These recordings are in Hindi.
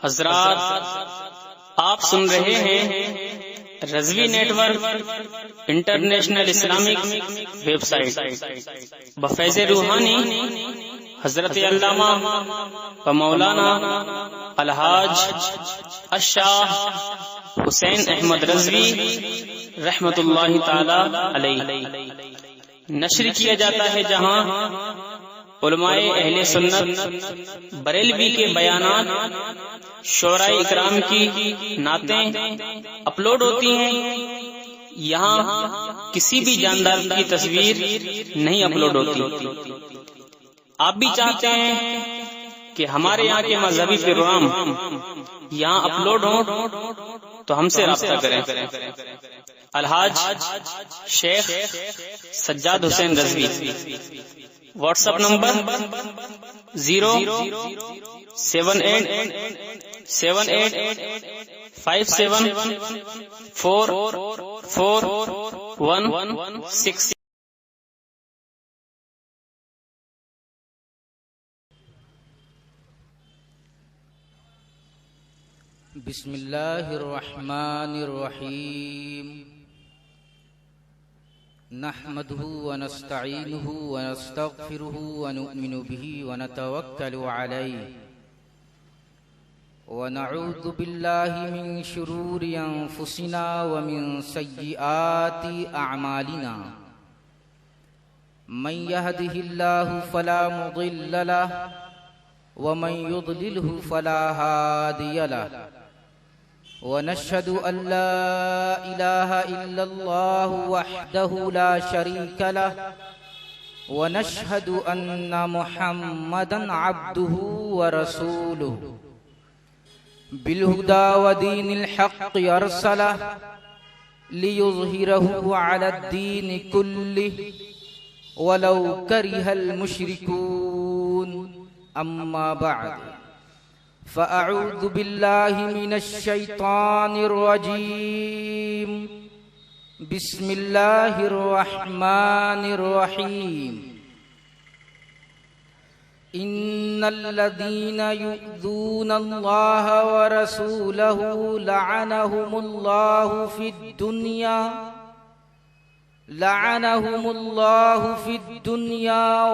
हजरात, आप सुन रहे हैं Razvi network international Islamic website बफैज़ रूहानी हजरत अल्लामा व मौलाना अलहाज अशाह हुसैन अहमद रज़वी रहमतुल्लाहि ताला अलैह नश्र किया जाता है, जहां उलमाए अहले सुन्नत बरेलवी के बयानात शोराए इकराम की नातें अपलोड होती हैं। यहाँ किसी भी जानदार की तस्वीर नहीं अपलोड होती। आप भी चाहते हैं कि हमारे यहाँ के मजहबी प्रोग्राम यहाँ अपलोड हो तो हमसे राब्ता करें। Alhaj Sheikh Sajjad Hussain Razvi, WhatsApp number 0787857444116। बिस्मिल्लाहिर्रहमानिर्रहीम। नहमदुहु व नस्तईनुहु व नस्तगफिरुहु व नु'मिनु बिही व नतवक्कलु अलैहि व नऊज़ु बिल्लाहि मिन शुरूरि अनफुसिना व मिन सय्यिआति अअमालिना। मन यहदिहिल्लाहु फला मुदिल्ल लहु व मन युद्लिलहु फला हादिय लहु। वनश्हदु अल्ला इलाहा इल्लल्लाहु वहदहु ला शरीक लहु वनश्हदु अन्ना मुहम्मदन अब्दुहु व रसूलुहु। बिलहुदा व दीनिल हक़्क़ अरसलहु लियुज़हिरहु अलद्दीनि कुल्लिहि वलौ करिहल मुश्रिकून। अम्मा बअद फ़अऊज़ु बिल्लाहि मिनश्शैतानिर्रजीम। बिस्मिल्लाहिर्रहमानिर्रहीम। इन्नल्लज़ीना यु'ज़ूनल्लाह व रसूलहु लअनहुमुल्लाहु फ़िद्दुन्या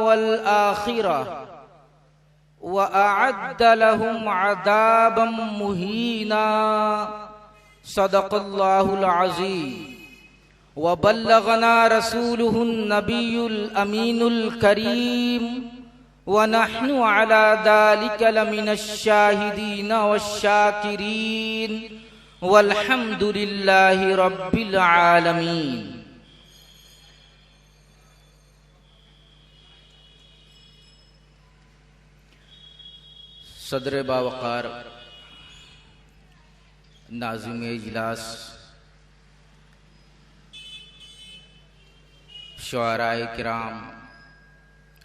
वल आखिरह व अअद्द लहुम अज़ाबन मुहीना। सदक़ल्लाहुल अज़ीम। व बल्लगना रसूलुहुन नबियुल अमीनुल करीम व नहनु अला ज़ालिका लमिनश शाहिदीन वश्शाकिरीन वल्हम्दुलिल्लाहि रब्बिल आलमीन। सदर बावकार नाज़िम इजलास, शुआराए किराम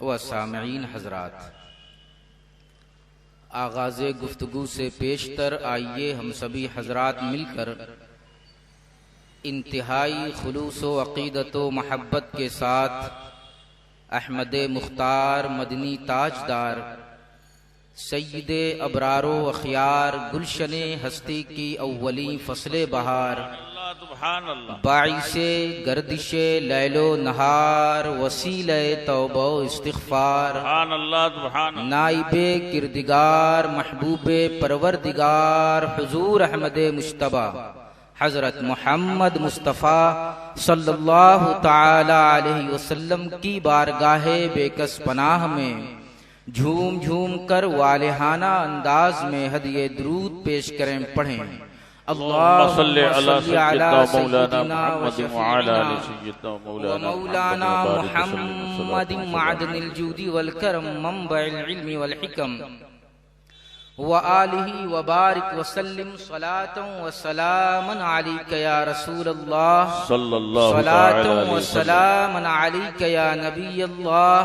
व सामईन हजरात, आगाज़े गुफ्तगू से पेशतर आइए हम सभी हजरात मिलकर इंतहाई खुलूस व अक़ीदत व महब्बत के साथ अहमद मुख्तार मदनी ताजदार सय्यदे अबरारो अखियार गुलशने हस्ती की अव्वली फसले बहार बाइसे गर्दिशे लैलो नहार वसीले तौबो इस्तिग़फ़ार नाइबे किरदिगार महबूबे परवरदिगार हुजूर अहमद मुश्तबा हजरत मोहम्मद मुस्तफ़ा सल्लल्लाहु ताला अलैहि वसल्लम की बारगाहे बेकस पनाह में झूम झूम कर वालिहाना अंदाज में हदिये दरूद पेश करें, पढ़ें। अल्लाहुम्मा सल्लि अला सय्यिदिना मौलाना मुहम्मदिन मअदनिल जूदी वल करम मंबइल इल्मी वल हिकम व आलिहि व बारिक व सल्लिम सलातन व सलामन अलैका या रसूलल्लाह सलातन व सलामन अलैका या नबीयल्लाह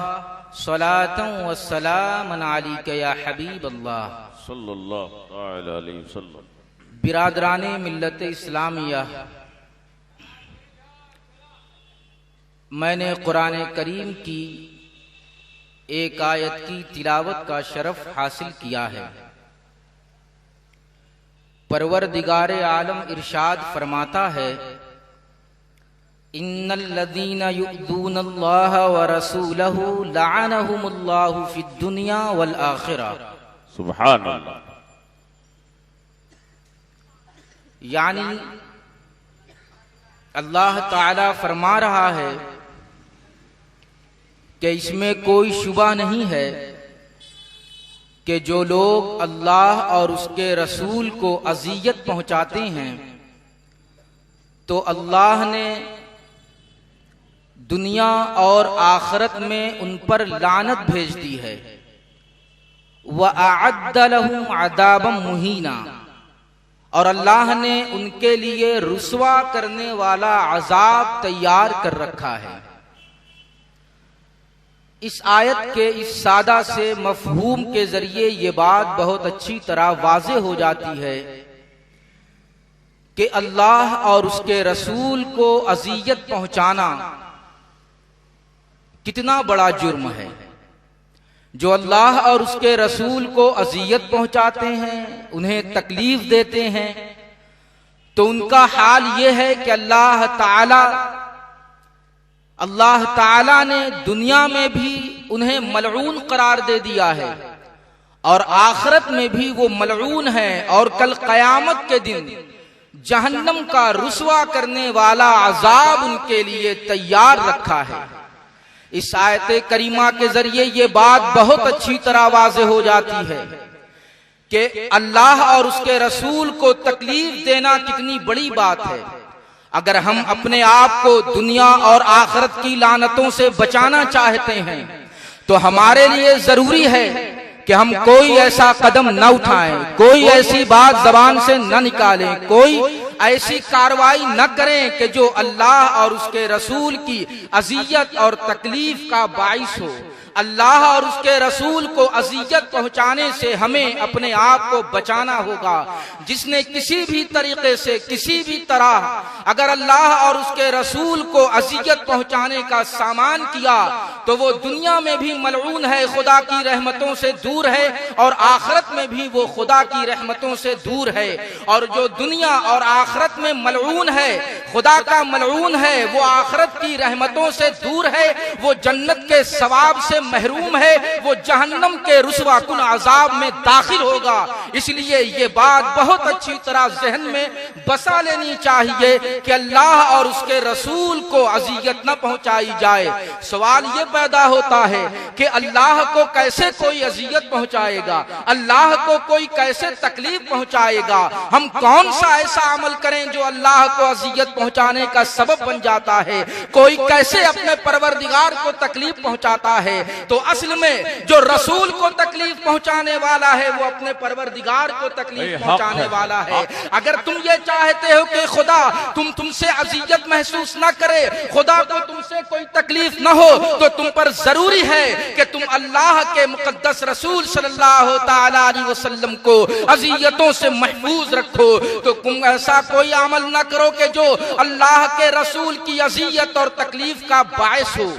सलातन व सलामन अलैका या हबीब अल्लाह सल्लल्लाहु अलैहि वसल्लम। बिरादराने मिल्लत इस्लामिया, मैंने कुरान करीम की एक आयत की तिलावत का शरफ हासिल किया है। परवरदिगारे आलम इरशाद फरमाता है, इन्नल्लज़ीना युअ्ज़ूनल्लाह व रसूलहू लअनहुमुल्लाहु फिद दुनिया वल आखिरा। सुभान अल्लाह। यानी अल्लाह ताला फरमा रहा है कि इसमें कोई शुबा नहीं है कि जो लोग अल्लाह और उसके रसूल को अज़ियत पहुंचाते हैं तो अल्लाह ने दुनिया और आखिरत में उन पर लानत भेज दी है। व अअद्द लहुम अज़ाबम मुहीना, और अल्लाह ने उनके लिए रुस्वा करने वाला अजाब तैयार कर रखा है। इस आयत के इस सादा से मफहूम के जरिए ये बात बहुत अच्छी तरह वाज़ेह हो जाती है कि अल्लाह और उसके रसूल को अज़ियत पहुंचाना कितना बड़ा जुर्म है। जो अल्लाह और उसके रसूल को अज़ियत पहुंचाते हैं, उन्हें तकलीफ देते हैं, तो उनका हाल यह है कि अल्लाह ताला ने दुनिया में भी उन्हें मलऊन करार दे दिया है और आखिरत में भी वो मलऊन है, और कल क़यामत के दिन जहन्नम का रुस्वा करने वाला अजाब उनके लिए तैयार रखा है। इस आयत करीमा के जरिए ये बात बहुत अच्छी तरह वाज़ेह हो जाती है कि अल्लाह और उसके रसूल को तकलीफ देना कितनी बड़ी बात है। अगर हम अपने आप को दुनिया और आखिरत की लानतों से बचाना चाहते हैं तो हमारे लिए जरूरी है कि हम कोई ऐसा कदम न उठाएं, कोई ऐसी बात जबान से न निकालें, कोई ऐसी कार्रवाई न करें कि जो अल्लाह और उसके रसूल की अज़ियत और तकलीफ का बाइस हो। अल्लाह और उसके रसूल को अज़ियत पहुंचाने से हमें अपने आप को बचाना होगा। जिसने किसी भी तरीके से, किसी भी तरह अगर अल्लाह और उसके रसूल को अज़ियत पहुंचाने का सामान किया तो वो दुनिया में भी मलऊन है, खुदा की रहमतों से दूर है, और आखिरत में भी वो खुदा की रहमतों से दूर है। और जो दुनिया और आखिरत में मलऊन है, खुदा का मलऊन है, वो आखिरत की रहमतों से दूर है, वो जन्नत के सवाब से महरूम है, वो जहन्नम के रुस्वा कुन अजाब में दाखिल होगा। इसलिए ये बात बहुत अच्छी तरह जहन में बसा लेनी चाहिए कि अल्लाह और उसके रसूल को अज़ियत न पहुंचाई जाए। सवाल ये पैदा होता है कि अल्लाह को कैसे कोई अज़ियत पहुंचाएगा, अल्लाह को कोई कैसे तकलीफ पहुंचाएगा। हम कौन सा ऐसा अमल करें जो अल्लाह को अज़ियत पहुंचाने का सबब बन जाता है। कोई कैसे अपने परवरदिगार को तकलीफ पहुंचाता है। तो असल में जो रसूल को तकलीफ पहुंचाने वाला है वो अपने परवरदिगार को तकलीफ पहुंचाने वाला है। अगर तुम ये चाहते हो कि खुदा तुमसे अज़ियत महसूस न करे, खुदा को तुमसे कोई तकलीफ न हो, तो तुम पर जरूरी है कि तुम अल्लाह के मुकद्दस रसूल सल्लल्लाहु तआला अलैहि वसल्लम को अज़ियतों से महफूज रखो। तो तुम ऐसा कोई अमल न करो कि जो अल्लाह के रसूल की अज़ियत और तकलीफ का बायस हो।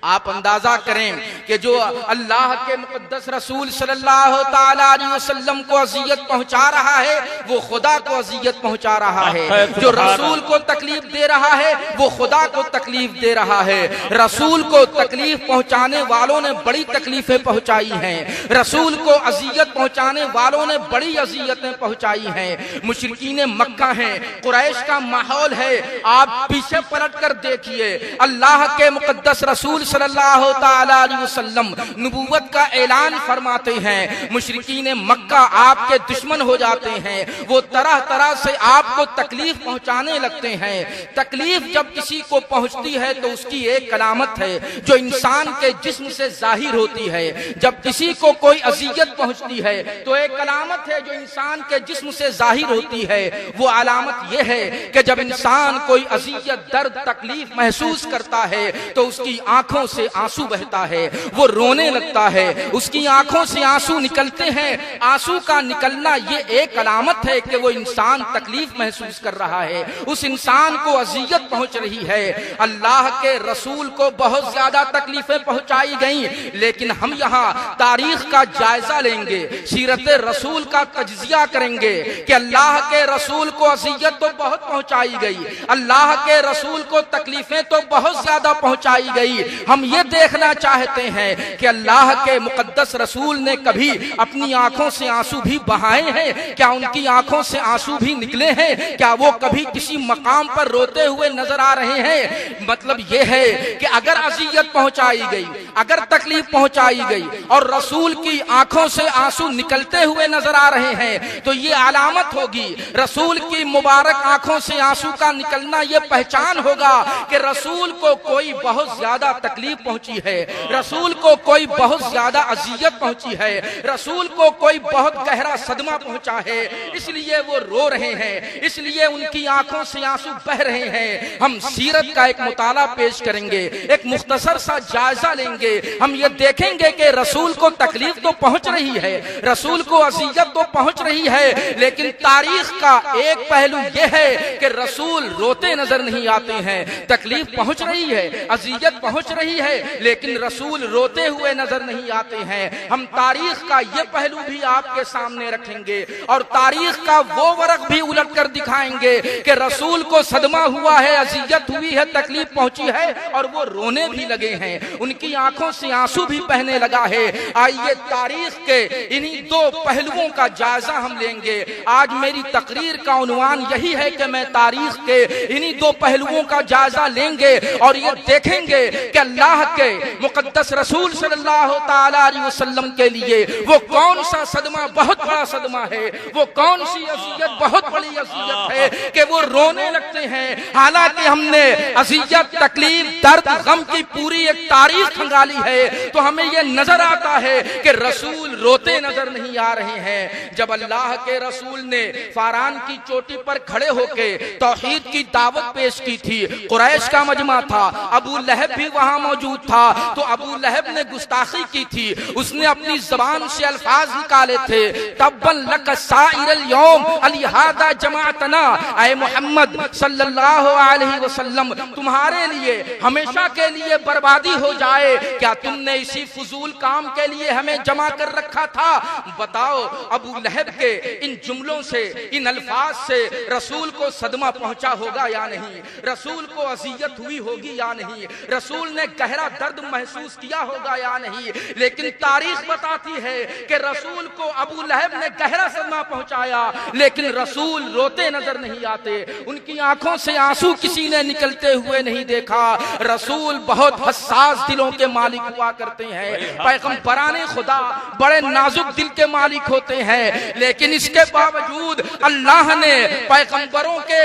आप अंदाजा करें कि जो अल्लाह के मुकद्दस रसूल सल्लल्लाहु तआला अलैहि वसल्लम को अज़ियत पहुंचा रहा है वो खुदा को अज़ियत पहुंचा रहा है। जो रसूल को तकलीफ दे रहा है वो खुदा को तकलीफ दे रहा है। रसूल को तकलीफ पहुंचाने वालों ने बड़ी तकलीफें पहुंचाई हैं, रसूल को अज़ियत पहुंचाने वालों ने बड़ी अज़ियतें पहुंचाई हैं। मुशरिकीन मक्का हैं, कुरैश का माहौल है। आप पीछे पलट कर देखिए, अल्लाह के मुकद्दस रसूल सल्लल्लाहु तआला अलैहि वसल्लम नबूवत का ऐलान फरमाते हैं, मुशरिकीन मक्का आपके दुश्मन हो जाते हैं। वो तरह तरह से आपको तकलीफ पहुंचाने लगते हैं। तकलीफ जब किसी को पहुंचती है तो उसकी एक अलामत है जो इंसान के जिस्म से जाहिर होती है। जब किसी को कोई अज़ियत पहुंचती है तो एक अलामत है जो इंसान के जिस्म से जाहिर होती है। वो अलामत यह है कि जब इंसान कोई अज़ियत, दर्द, तकलीफ महसूस करता है तो उसकी आंखों आंखों से आंसू बहता है, वो रोने लगता है, उसकी आंखों से आंसू निकलते हैं। आंसू का निकलना ये एक अलामत है कि वो इंसान तकलीफ महसूस कर रहा है, उस इंसान को अजियत पहुंच रही है। अल्लाह के रसूल को बहुत ज्यादा तकलीफें पहुंचाई गई, लेकिन हम यहाँ तारीख का जायजा लेंगे, सीरत रसूल का तज्जिया करेंगे कि अल्लाह के रसूल को अजियत तो बहुत पहुंचाई गई, अल्लाह के रसूल को तकलीफें तो बहुत ज्यादा पहुंचाई गई। हम ये देखना चाहते हैं कि अल्लाह के मुकद्दस रसूल ने कभी अपनी आंखों से आंसू भी बहाए हैं? क्या उनकी आंखों से आंसू भी निकले हैं? क्या वो कभी किसी मकाम पर रोते हुए नजर आ रहे हैं? मतलब ये है कि अगर अजियत पहुंचाई गई, अगर तकलीफ पहुंचाई गई और रसूल की आंखों से आंसू निकलते हुए नजर आ रहे हैं, तो ये अलामत होगी, रसूल की मुबारक आंखों से आंसू का निकलना ये पहचान होगा कि रसूल को कोई बहुत ज्यादा तकलीफ पहुंची है, रसूल को कोई बहुत ज्यादा अजियत पहुंची है, रसूल को कोई बहुत गहरा सदमा पहुंचा है, इसलिए वो रो रहे हैं, इसलिए उनकी आंखों से आंसू बह रहे हैं। हम सीरत का एक मुताला पेश करेंगे, एक मुख्तसर सा जायजा लेंगे। हम ये देखेंगे कि रसूल को तकलीफ तो पहुंच रही है, रसूल को अजियत तो पहुंच रही है, लेकिन तारीख का एक पहलू यह है कि रसूल रोते नजर नहीं आते हैं। तकलीफ पहुंच रही है, अजियत पहुंच रही है, लेकिन रसूल रोते हुए नजर नहीं आते हैं। हम तारीख का ये पहलू भी आपके सामने रखेंगे और तारीख का वो वर्क भी उलट कर दिखाएंगे कि रसूल को सदमा हुआ है, अजियत हुई है, तकलीफ पहुंची है और वो रोने भी लगे हैं, उनकी आंखों से आंसू भी बहने लगा है। आइए तारीख के इन्हीं दो पहलुओं का जायजा हम लेंगे। आज मेरी तकरीर का उन्वान यही है कि मैं तारीख के इन्हीं दो पहलुओं का जायजा लेंगे और ये देखेंगे कि अल्लाह के मुकद्दस रसूल सल्लल्लाहु ताला अलैहि वसल्लम के लिए वो कौन सा सदमा बहुत बड़ा सदमा है, वो कौन सी अजियत बहुत बड़ी अजियत है कि वो रोने लगते हैं। हालांकि हमने अजियत, तकलीफ, दर्द, गम की पूरी एक तारीख खंगाली है, तो हमें ये नजर आता है कि रसूल रोते नजर नहीं आ रहे हैं। जब अल्लाह के रसूल ने फारान की चोटी पर खड़े होके तौहीद की दावत पेश की थी, कुरैश का मजमा था, अबू लहब भी वहां मौजूद था, तो अबू लहब ने गुस्ताखी की थी, उसने अपनी जबान से अल्फाज निकाले थे, तब्बन लक साइरल यौम अलिहादा जमाअतना, ऐ मोहम्मद सल्लल्लाहु अलैहि वसल्लम तुम्हारे लिए हमेशा के लिए बर्बादी हो जाए, क्या तुमने इसी फजूल काम के लिए हमें जमा कर रखा था? बताओ, अबू लहब के इन जुमलों से, इन अल्फाज से रसूल को सदमा पहुंचा होगा या नहीं? रसूल को अजियत हुई होगी या नहीं? रसूल ने गहरा दर्द महसूस किया होगा या नहीं? लेकिन तारीख बताती है कि रसूल को अबू लहब ने गहरा सदमा पहुंचाया, लेकिन रसूल रोते नजर नहीं आते, उनकी आंखों से आंसू किसी ने निकलते हुए नहीं देखा। रसूल बहुत हसास दिलों के मालिक हुआ करते हैं, पैगंबराने खुदा बड़े नाजुक दिल के मालिक होते हैं, लेकिन इसके बावजूद अल्लाह ने पैगंबरों के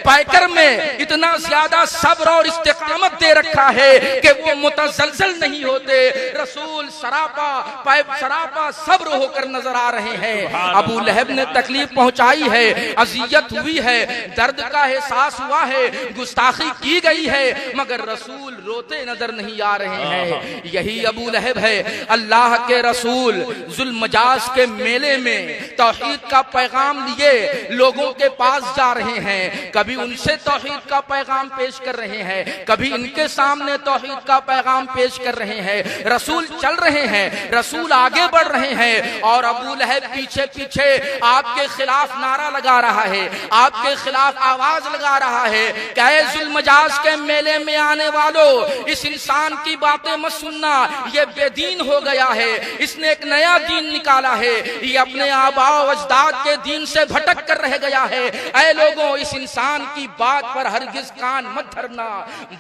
पैकर में इतना ज्यादा सब्र और इस्तिकामत दे रखा है कि वो मुतजलजल नहीं होते। रसूल सरापा सब्र होकर नजर आ रहे हैं। अबू लहब ने तकलीफ पहुंचाई है, अजियत हुई है, दर्द का एहसास हुआ है, गुस्ताखी की गई है, मगर रसूल रोते नजर नहीं आ रहे हैं। यही अबू लहब है। अल्लाह के रसूल जुल्मजाज के मेले में तौहीद का पैगाम लिए लोगों के पास जा रहे हैं, कभी उनसे तौहीद का पैगाम पेश कर रहे हैं, कभी इनके सामने तौहीद का पैगाम पेश कर रहे हैं। रसूल चल रहे हैं, रसूल आगे बढ़ रहे हैं और अबू लहब पीछे पीछे आपके खिलाफ नारा लगा रहा है, आपके खिलाफ आवाज लगा रहा है, क्या जुल्मजाज के मेले में आने वालों, इस इंसान की बातें मत सुनना, ये बेदीन हो गया है, इसने एक नया दीन निकाला है, ये अपने आबाओ अजदाद के दीन से भटक कर रह गया है। ऐ लोगों, इस इंसान की बात पर हरगिज कान मत धरना।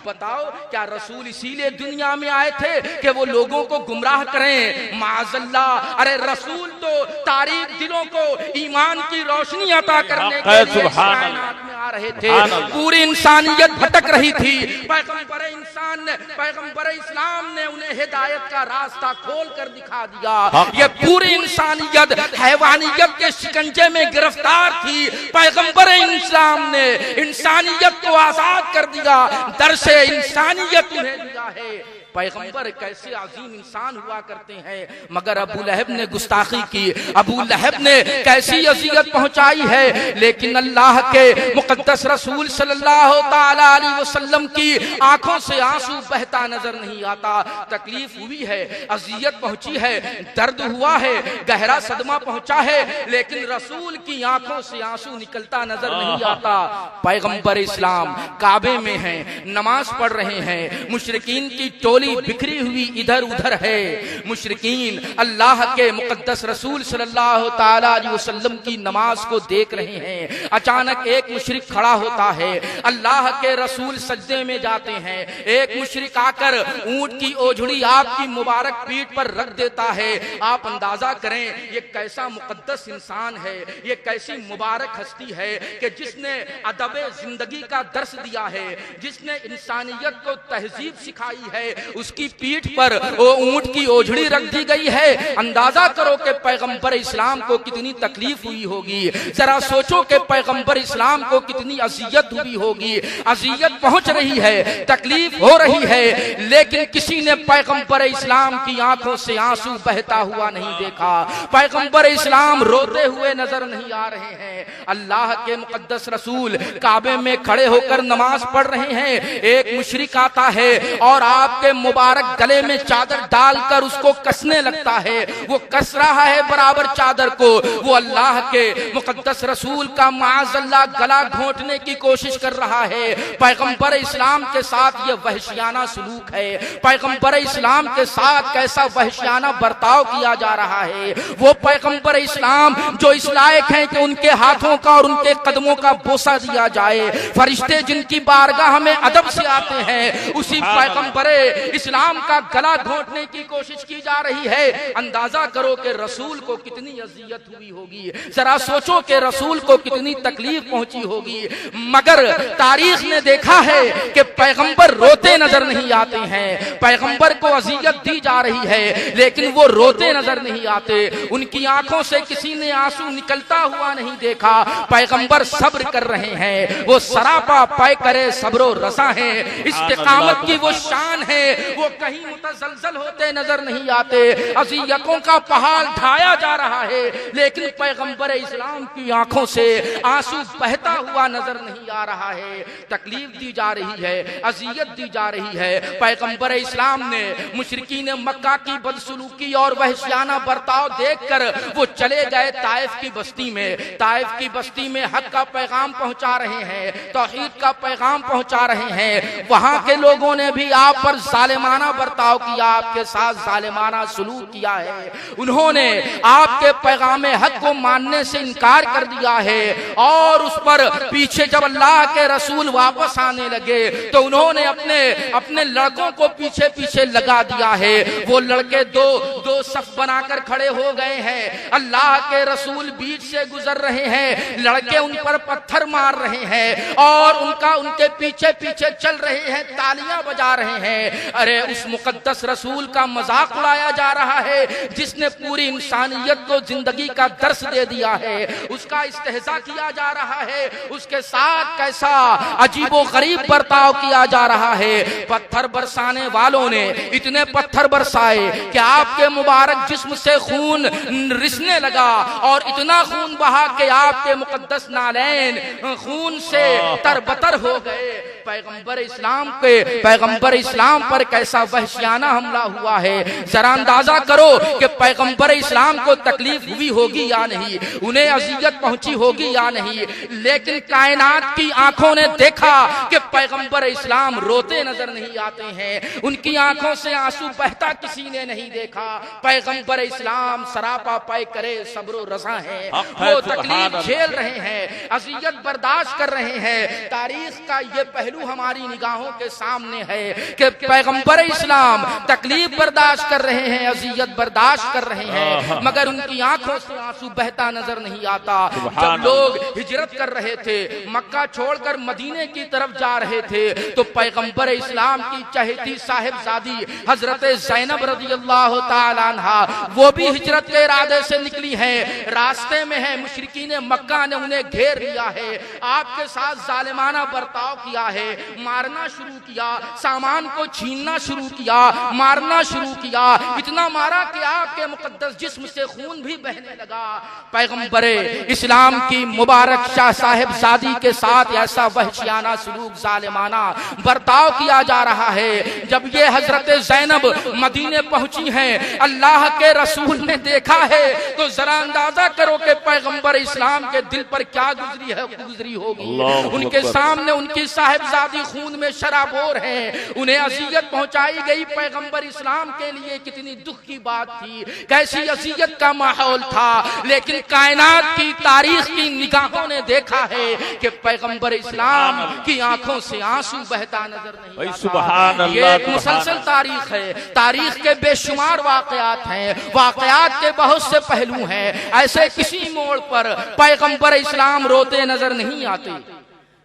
बताओ, क्या रसूल इसीलिए दुनिया में आए थे कि वो लोगों को गुमराह करें? माअज़ल्लाह, अरे रसूल तो तारीख दिलों को ईमान की रोशनी अता करने के लिए कायनात में आ रहे थे, पूरी इंसानियत भटक रही थी। पैगंबर इस्लाम ने उन्हें हिदायत का रास्ता खोल कर दिखा दिया। ये पूरी इंसानियत हैवानियत के शिकंजे में गिरफ्तार थी, पैगंबर इस्लाम ने इंसानियत को आजाद कर दिया, दर्से इंसानियत उन्हें दिया है। पैगंबर कैसे अजीम इंसान हुआ करते हैं, मगर अबू लहब ने गुस्ताखी की, अबू लहब ने कैसी अजियत पहुंचाई है। लेकिन अल्लाह के मुकद्दस रसूल सल्लल्लाहु ताला अलैहि वसल्लम की आंखों से आंसू बहता नजर नहीं आता। तकलीफ हुई है, अजियत पहुंची है, दर्द हुआ है, गहरा सदमा पहुंचा है, लेकिन रसूल की आंखों से आंसू निकलता नजर नहीं आता। पैगंबर इस्लाम काबे में हैं, नमाज पढ़ रहे हैं, मुशरिकीन की टोली बिखरी हुई इधर उधर है। मुशरिकीन अल्लाह के मुकद्दस रसूल सल्लल्लाहु ताला अलैहि वसल्लम की नमाज को देख रहे हैं। अचानक एक मुशरिक खड़ा होता है, अल्लाह के रसूल सजदे में जाते हैं। एक मुशरिक आकर ऊंट की ओझड़ी आपकी मुबारक पीठ पर रख देता है। आप अंदाजा करें ये कैसा मुकद्दस इंसान है, ये कैसी मुबारक हस्ती है कि जिसने अदब जिंदगी का दर्स दिया है, जिसने इंसानियत को तहजीब सिखाई है, उसकी पीठ पर वो ऊंट की ओझड़ी रख दी गई है। अंदाजा करो कि पैगंबर इस्लाम को कितनी तकलीफ हुई होगी। जरा सोचो कि पैगंबर इस्लाम को कितनी अजियत हुई होगी। अजियत पहुंच रही है, तकलीफ हो रही है, लेकिन किसी ने पैगंबर इस्लाम की आंखों से आंसू बहता हुआ नहीं देखा। पैगंबर इस्लाम रोते हुए नजर नहीं आ रहे हैं। अल्लाह के मुकद्दस रसूल काबे में खड़े होकर नमाज पढ़ रहे हैं। एक मुशरिक आता है और आपके मुबारक गले में चादर डालकर उसको कसने लगता है। वो कस रहा है बराबर चादर को, वो अल्लाह के मुकद्दस रसूल का माअज़ल्लाह गला घोंटने की कोशिश कर रहा है। पैगंबर इस्लाम के साथ ये वहशियाना सलूक है। पैगंबर इस्लाम के साथ कैसा वहशियाना बर्ताव किया जा रहा है। वो पैगंबर इस्लाम जो इस लायक हैं कि उनके हाथों का और उनके कदमों का बोसा दिया जाए। फरिश्ते जिनकी बारगाह में अदब से आते हैं, उसी पैगंबर इस्लाम का गला घोंटने की कोशिश की जा रही है। अंदाजा करो कि रसूल को कितनी अजियत हुई होगी। जरा सोचो कि रसूल को कितनी तकलीफ पहुंची होगी। मगर तारीख ने देखा है कि पैगंबर रोते नजर नहीं आते हैं। पैगंबर को अजियत दी जा रही है, लेकिन वो रोते नजर नहीं आते। उनकी आंखों से किसी ने आंसू निकलता हुआ नहीं देखा। पैगंबर सब्र कर रहे हैं। वो सरापा पाए करे सब्रो रसा है। इस्तिकामत की वो शान है, वो कहीं मुतजलजल होते नजर नहीं आते। अज़ियतों का पहाड़ ढाया जा रहा है, लेकिन पैगंबर इस्लाम की आंखों से आंसू बहता हुआ नजर नहीं आ रहा है। तकलीफ दी जा रही है, अज़ियत दी जा रही है। पैगंबर इस्लाम ने मुशरिकीन मक्का की बदसलूकी और वहशियाना बर्ताव देखकर वो चले गए ताइफ की बस्ती में। ताइफ की बस्ती में हक का पैगाम पहुंचा रहे हैं, तौहीद का पैगाम पहुंचा रहे हैं। वहां के लोगों ने भी आप पर जालिमाना बर्ताव किया, आपके साथ जालिमाना सलूक किया है। उन्होंने आपके पैगाम हक को मानने से इनकार कर दिया है। और उस पर पीछे जब अल्लाह के रसूल वापस आने लगे तो उन्होंने अपने लड़कों को पीछे पीछे लगा दिया है। वो लड़के दो सफ बनाकर खड़े हो गए हैं। अल्लाह के रसूल बीच से गुजर रहे हैं, लड़के उन पर पत्थर मार रहे हैं और उनके पीछे पीछे चल रहे हैं, तालियां बजा रहे हैं। अरे उस मुकद्दस रसूल का मजाक उड़ाया जा रहा है जिसने पूरी इंसानियत को जिंदगी का दर्स दे दिया है। उसका इस्तेहजा किया जा रहा है, उसके साथ कैसा अजीबो गरीब बर्ताव किया जा रहा है। पत्थर बरसाने वालों ने इतने पत्थर बरसाए कि आपके मुबारक जिस्म से खून रिसने लगा और इतना खून बहा कि आपके मुकद्दस नालैन खून से तरबतर हो गए। पैगंबर इस्लाम पर कैसा वहशियाना हमला हुआ है। जरा अंदाजा करो कि पैगंबर इस्लाम को तकलीफ हुई होगी या नहीं, उन्हें अजियत पहुंची होगी या नहीं। लेकिन कायनात की आंखों ने देखा कि पैगंबर इस्लाम रोते नजर नहीं आते हैं, उनकी आंखों से आंसू बहता किसी ने नहीं देखा। पैगंबर इस्लाम सरापा पाए करे सब्र रज़ा है, वो तकलीफ झेल रहे हैं, अज़ियत बर्दाश्त कर रहे हैं। तारीख का ये पहलू हमारी निगाहों के सामने है कि पैगंबर इस्लाम तकलीफ बर्दाश्त कर रहे हैं, अज़ियत बर्दाश्त कर रहे हैं, मगर उनकी आंखों से आंसू बहता नजर नहीं आता। जब लोग हिजरत कर रहे थे, मक्का छोड़कर मदीने की तरफ जा रहे थे, तो पैगंबर इस्लाम की चहेती साहिबजादी हजरत ज़ैनब रज़ियल्लाहु ताला अन्हा वो भी हिजरत के इरादे से निकली हैं। रास्ते में है, मुशरिकीन मक्का ने उन्हें घेर लिया है, आपके साथ जालिमाना बर्ताव किया है, मारना शुरू किया, सामान को छीनना शुरू किया, मारना शुरू किया, इतना मारा कि आपके मुकद्दस जिस्म से खून भी बहने लगा। पैगंबर इस्लाम की मुबारक शाह साहिबजादी के साथ ऐसा वहशियाना सलूक, जालिमाना बर्ताव किया जा रहा है। जब ये हजरत ज़ैनब मदीने पहुंची हैं, अल्लाह के रसूल ने देखा है, तो जरा अंदाजा करो कि पैगंबर इस्लाम के दिल पर क्या गुजरी होगी। उनके सामने उनकी साहिबजादी खून में शराबोर हैं, उन्हें अज़ियत पहुंचाई गई। पैगंबर इस्लाम के लिए कितनी दुख की बात थी, कैसी अज़ियत का माहौल था, लेकिन कायनात की तारीख की निगाहों ने देखा है कि पैगंबर इस्लाम की आंखों से आंसू बहता नजर नहीं आता। ये एक मुसलसल तारीख है, तारीख के बेशुमार वाकयात हैं, वाकयात के बहुत से पहलू हैं। ऐसे किसी मोड़ पर पैगंबर इस्लाम रोते नजर नहीं आते,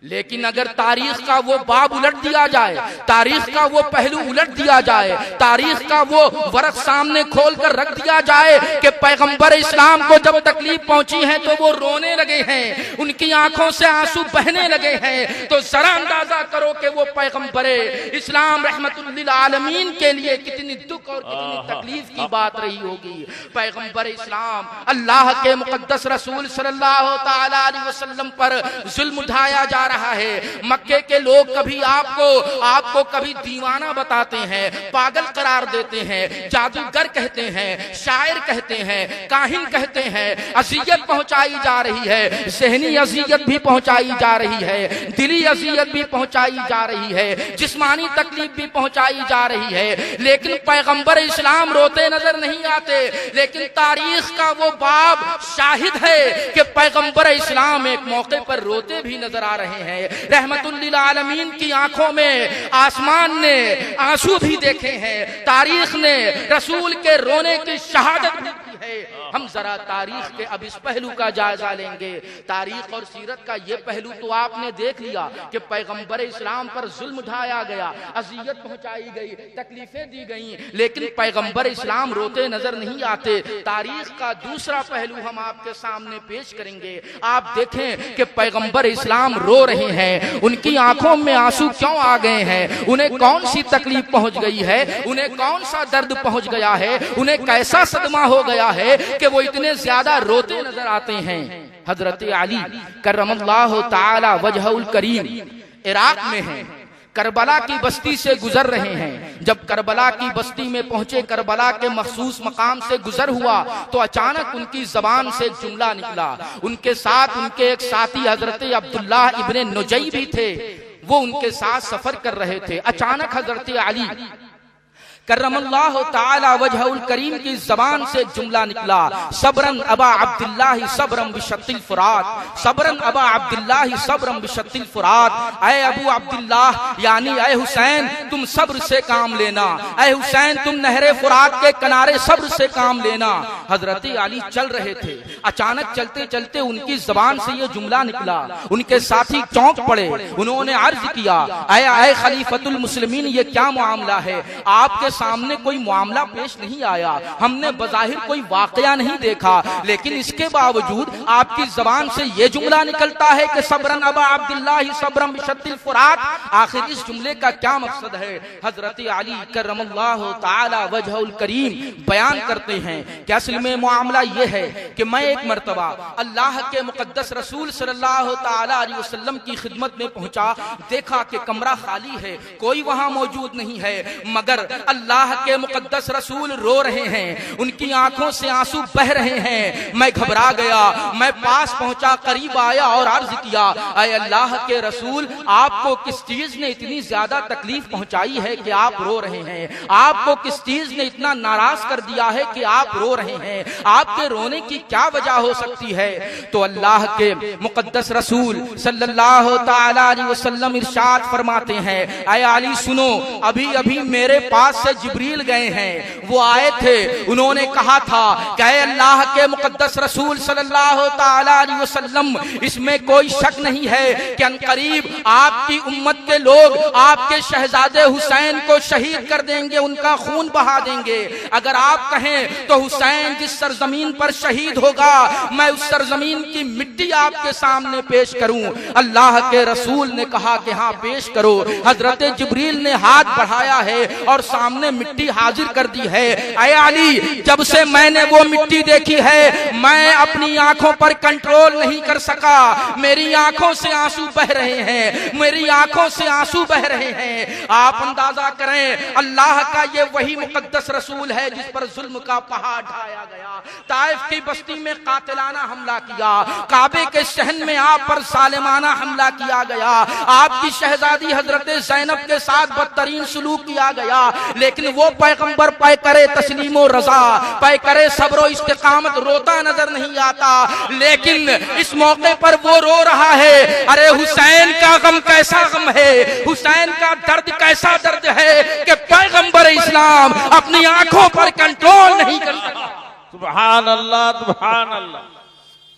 लेकिन अगर तारीख का वो बाब उलट दिया जाए, तारीख का वो पहलू उलट दिया जाए, तारीख का वो वर्क सामने खोल कर रख दिया जाए कि पैगंबर इस्लाम को जब तकलीफ पहुंची है तो वो रोने लगे हैं, उनकी आंखों से आंसू बहने लगे हैं, तो जरा अंदाजा करो कि वो पैगंबर इस्लाम रहमतुल लिल आलमीन के लिए कितनी दुख और कितनी तकलीफ की बात रही होगी। पैगंबर इस्लाम अल्लाह के मुकद्दस रसूल सल्लल्लाहु ताला अलैहि वसल्लम पर जुल्म उठाया जा रहा है। मक्के के लोग कभी आपको कभी दीवाना बताते हैं, पागल करार देते हैं, जादूगर कहते हैं, शायर कहते हैं, काहिन कहते हैं। अज़ियत पहुंचाई जा रही है, ज़हनी अज़ियत भी पहुंचाई जा रही है, दिली अज़ियत भी पहुंचाई जा रही है, जिस्मानी तकलीफ भी पहुंचाई जा रही है, लेकिन पैगंबर इस्लाम रोते नजर नहीं आते। लेकिन तारीख का वो बाब शाहिद है कि पैगंबर इस्लाम एक मौके पर रोते भी नजर आ रहे हैं। रहमतुल लिल आलमीन की आंखों में आसमान ने आंसू भी देखे हैं, तारीख ने रसूल के रोने की शहादत भी की है। हम जरा तारीख के अब इस पहलू का जायजा लेंगे। तारीख और सीरत का ये पहलू तो आपने देख लिया कि पैगंबर इस्लाम पर जुल्म उठाया गया, अज़ियत पहुंचाई गई, तकलीफें दी गई, लेकिन पैगंबर इस्लाम रोते नजर नहीं आते। तारीख का दूसरा पहलू हम आपके सामने पेश करेंगे। आप देखें कि पैगंबर इस्लाम रो रहे हैं, उनकी आंखों में आंसू क्यों आ गए हैं, उन्हें कौन सी तकलीफ पहुंच गई है, उन्हें कौन सा दर्द पहुंच गया है, उन्हें कैसा सदमा हो गया है कि वो इतने ज्यादा रोते नजर आते हैं। हजरत अली करमल्लाहु ताला वजहुल करीम इराक में हैं, करबला की बस्ती से गुजर रहे हैं। जब करबला की बस्ती में पहुंचे, करबला के मखसूस मकाम से गुजर हुआ, तो अचानक उनकी जबान से एक जुमला निकला। उनके साथ उनके एक साथी हजरत अब्दुल्लाह इब्ने नुजई भी थे, वो उनके साथ सफर कर रहे थे। अचानक हजरत अली करमल्लाहु ताला वजहुल करीम की जबान से एक जुमला निकला, सबरन अबा अब्दुल्लाह सबरम बिशत्तिल फुरात, सबरन अबा अब्दुल्लाह सबरम बिशत्तिल फुरात। ऐ अबू अब्दुल्लाह यानी ऐ हुसैन, तुम सब्र से काम लेना, ऐ हुसैन तुम नहरे फुरात के किनारे सब्र से काम लेना। हजरत अली चल रहे थे, अचानक चलते चलते उनकी जबान से ये जुमला निकला। उनके साथी चौंक पड़े, उन्होंने अर्ज किया, ऐ खलीफतुल मुस्लिमीन, ये क्या मामला है? आपके सामने कोई मामला पेश नहीं आया, हमने बज़ाहिर कोई वाकया नहीं देखा, लेकिन इसके बावजूद आपकी जबान से ये जुमला निकलता है कि सबरन अबा अब्दुल्लाह सबरम बिशत्तिल फुरात। आखिर इस जुमले का क्या मकसद है? हजरत अली करमल्लाहु ताला वजहुल करीम बयान करते हैं कि असल में मामला ये है कि मैं एक मर्तबा अल्लाह के मुकद्दस रसूल सल्लल्लाहु ताला अलैहि वसल्लम की खिदमत में पहुंचा, देखा कि कमरा खाली है, कोई वहां मौजूद नहीं है, मगर अल्लाह के मुकद्दस रसूल रो रहे हैं, उनकी आंखों से आंसू बह रहे हैं। मैं घबरा गया, मैं पास पहुंचा, करीब आया और अर्ज किया, ऐ अल्लाह के रसूल, आपको किस चीज ने इतनी ज्यादा तकलीफ पहुंचाई है कि आप रो रहे हैं? आपको किस चीज ने इतना नाराज कर दिया है कि आप रो रहे हैं? आपके रोने की क्या वजह हो सकती है? तो अल्लाह के मुकद्दस रसूल सल्लल्लाहु तआला अलैहि वसल्लम इरशाद फरमाते हैं, ऐ अली सुनो, अभी अभी मेरे पास से जिब्रील गए हैं, वो आए थे, उन्होंने कहा था कि ऐ अल्लाह के मुकद्दस रसूल सल्लल्लाहु तआला अलैहि वसल्लम, इसमें कोई शक नहीं है कि अनकरीब आपकी उम्मत के लोग आपके शहजादे हुसैन को शहीद कर देंगे, उनका खून बहा देंगे। अगर आप कहें तो हुसैन जिस सरजमीन पर शहीद होगा, मैं उस सरजमीन की मिट्टी आपके सामने पेश करूं। अल्लाह के रसूल ने कहा कि हाँ पेश करो। हजरत जिब्रील ने हाथ बढ़ाया है और सामने मिट्टी हाजिर कर दी है। ऐ अली, जब से मैंने वो मिट्टी देखी है, मैं अपनी आंखों पर कंट्रोल नहीं कर सका, मेरी आंखों से आंसू बह रहे हैं, मेरी आंखों से आंसू बह रहे हैं। आप अंदाजा करें, अल्लाह का ये वही मुकद्दस रसूल है जिस पर जुल्म का पहाड़ ढाया गया, ताइफ की बस्ती में कातिलाना हमला किया, काबे के शहन में आप पर सालिमाना हमला किया गया, आपकी शहजादी हजरत ज़ैनब के साथ बदतरीन सलूक किया गया, लेकिन वो पैगंबर पै करे तस्लीम रजा, पै करे सब्र इस्तिकामत रोता नजर नहीं आता। लेकिन इस मौके पर वो रो रहा है। अरे हुसैन का गम कैसा गम है, हुसैन का दर्द कैसा दर्द है कि पैगंबर इस्लाम अपनी आंखों पर कंट्रोल नहीं कर सका। सुभान अल्लाह, सुभान अल्लाह।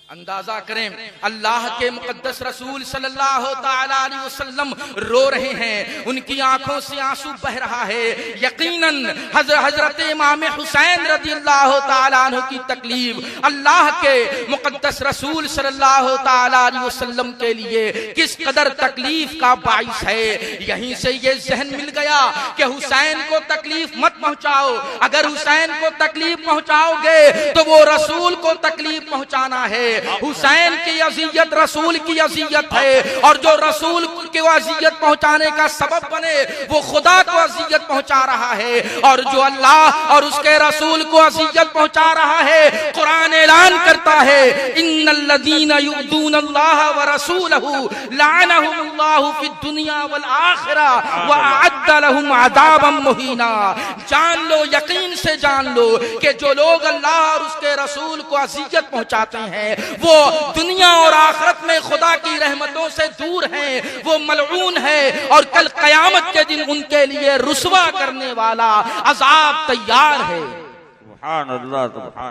अंदाजा करें, अल्लाह के मुकद्दस रसूल सल्लल्लाहु तआला अलैहि वसल्लम रो रहे हैं, उनकी आंखों से आंसू बह रहा है। यकीनन हजरत इमाम हुसैन रज़ियल्लाहु तआला अन्हु की तकलीफ अल्लाह के मुकद्दस रसूल सल्लल्लाहु तआला अलैहि वसल्लम के लिए किस कदर तकलीफ का बाइस है। यहीं से ये जहन मिल गया कि हुसैन को तकलीफ मत पहुंचाओ। अगर हुसैन को तकलीफ पहुंचाओगे तो वो रसूल को तकलीफ पहुंचाना है। हुसैन की अज़ियत रसूल की अज़ियत है, और जो रसूल को अज़ियत पहुंचाने का सबब बने वो खुदा को अज़ियत पहुंचा रहा है, और जो अल्लाह और उसके रसूल को अज़ियत पहुंचा रहा है, कुरान ऐलान करता है, इन्नल्लज़ीना युअद्दूनल्लाह व रसूलहु लअनहुमुल्लाहु फिद दुनिया वल आखिरा व अअद्द लहुम अज़ाबम मुहीना। जान लो, यकीन से जान लो कि जो लोग अल्लाह और उसके रसूल को अज़ियत पहुंचाते हैं वो दुनिया और आखिरत में खुदा की रहमतों से दूर हैं, वो मलऊन है, और कल कयामत के दिन उनके लिए रुसवा करने वाला अजाब तैयार है।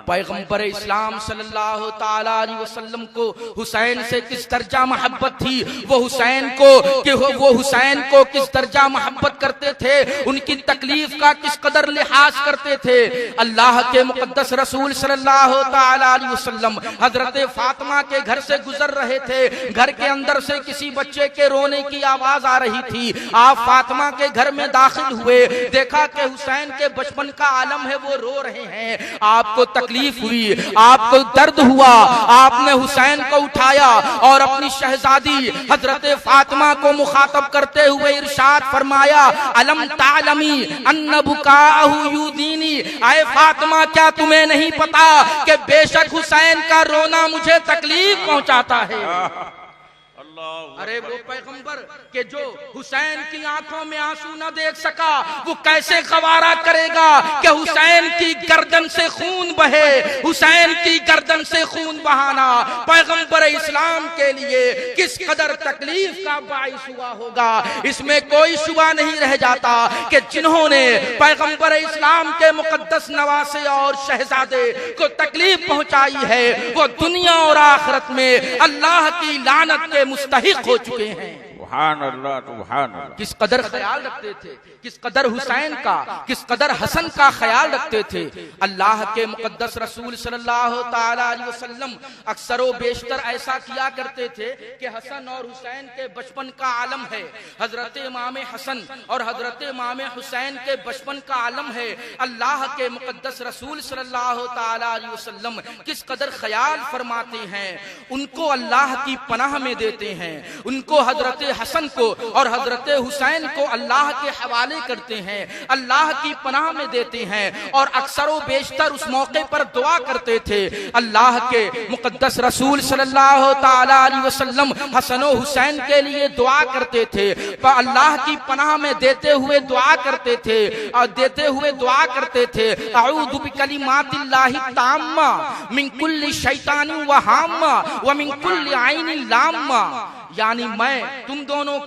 पैगंबर इस्लाम सल्लल्लाहु तआला अलैहि वसल्लम को हुसैन से किस दर्जा मोहब्बत थी, वो हुसैन को किस दर्जा मोहब्बत करते थे, उनकी तकलीफ का किस कदर लिहाज करते थे। अल्लाह के मुकद्दस रसूल सल्लल्लाहु तआला अलैहि वसल्लम हजरत फातिमा के घर से गुजर रहे थे। घर के अंदर से किसी बच्चे के रोने की आवाज आ रही थी। आप फातिमा के घर में दाखिल हुए, देखा कि हुसैन के बचपन का आलम है, वो रो रहे हैं। आपको तकलीफ हुई, आपको दर्द हुआ, आपने हुसैन को उठाया और अपनी शहजादी हजरत फातिमा को मुखातब करते हुए इरशाद फरमाया, अलम तालमी अन्न बुकाहु युदीनी, आए फातिमा क्या तुम्हें नहीं पता कि बेशक हुसैन का रोना मुझे तकलीफ पहुंचाता है। अरे वो पैगंबर के जो हुसैन की आंखों में आंसू न देख सका, वो कैसे गवारा करेगा कि हुसैन की गर्दन से खून बहे। हुसैन की गर्दन से खून बहाना पैगंबर इस्लाम के लिए किस कदर तकलीफ का बाइस हुआ होगा, इसमें कोई शुबा नहीं रह जाता कि जिन्होंने पैगंबर इस्लाम के मुकद्दस नवासे और शहजादे को तकलीफ पहुंचाई है, वो दुनिया और आखिरत में अल्लाह की लानत के मुस्तहिक हो चुके हैं। सुभान अल्लाह, सुभान अल्लाह। किस कदर ख्याल रखते थे, किस कदर हुसैन का, किस कदर हसन का ख्याल रखते थे। अल्लाह के मुकद्दस रसूल सल्लल्लाहु तआला अलैहि वसल्लम अक्सर व बेशतर ऐसा किया करते थे कि हसन और हुसैन के बचपन का आलम है, हजरत इमाम हसन और हजरत इमाम हुसैन के बचपन का आलम है। अल्लाह के मुकद्दस रसूल सल्लल्लाहु तआला अलैहि वसल्लम किस कदर ख्याल फरमाते हैं, उनको अल्लाह की पनाह में देते हैं, उनको हजरत हसन को और हजरत हुसैन को अल्लाह के हवाले करते हैं, अल्लाह की पनाह में देते हैं और अक्सर व बेशतर उस मौके पर दुआ करते थे। अल्लाह के मुकद्दस रसूल सल्लल्लाहु ताला अलैहि वसल्लम हसन व हुसैन के लिए दुआ करते थे, पर अल्लाह की पनाह में देते हुए दुआ करते थे और देते हुए दुआ करते थे अऊज़ु बिकलिमातिल्लाहि ताम्मा मिन कुल्ली शैतानिन व हाम्मा व मिन कुल्ली आइनिन लाम्मा। यानी मैं तुम दोनों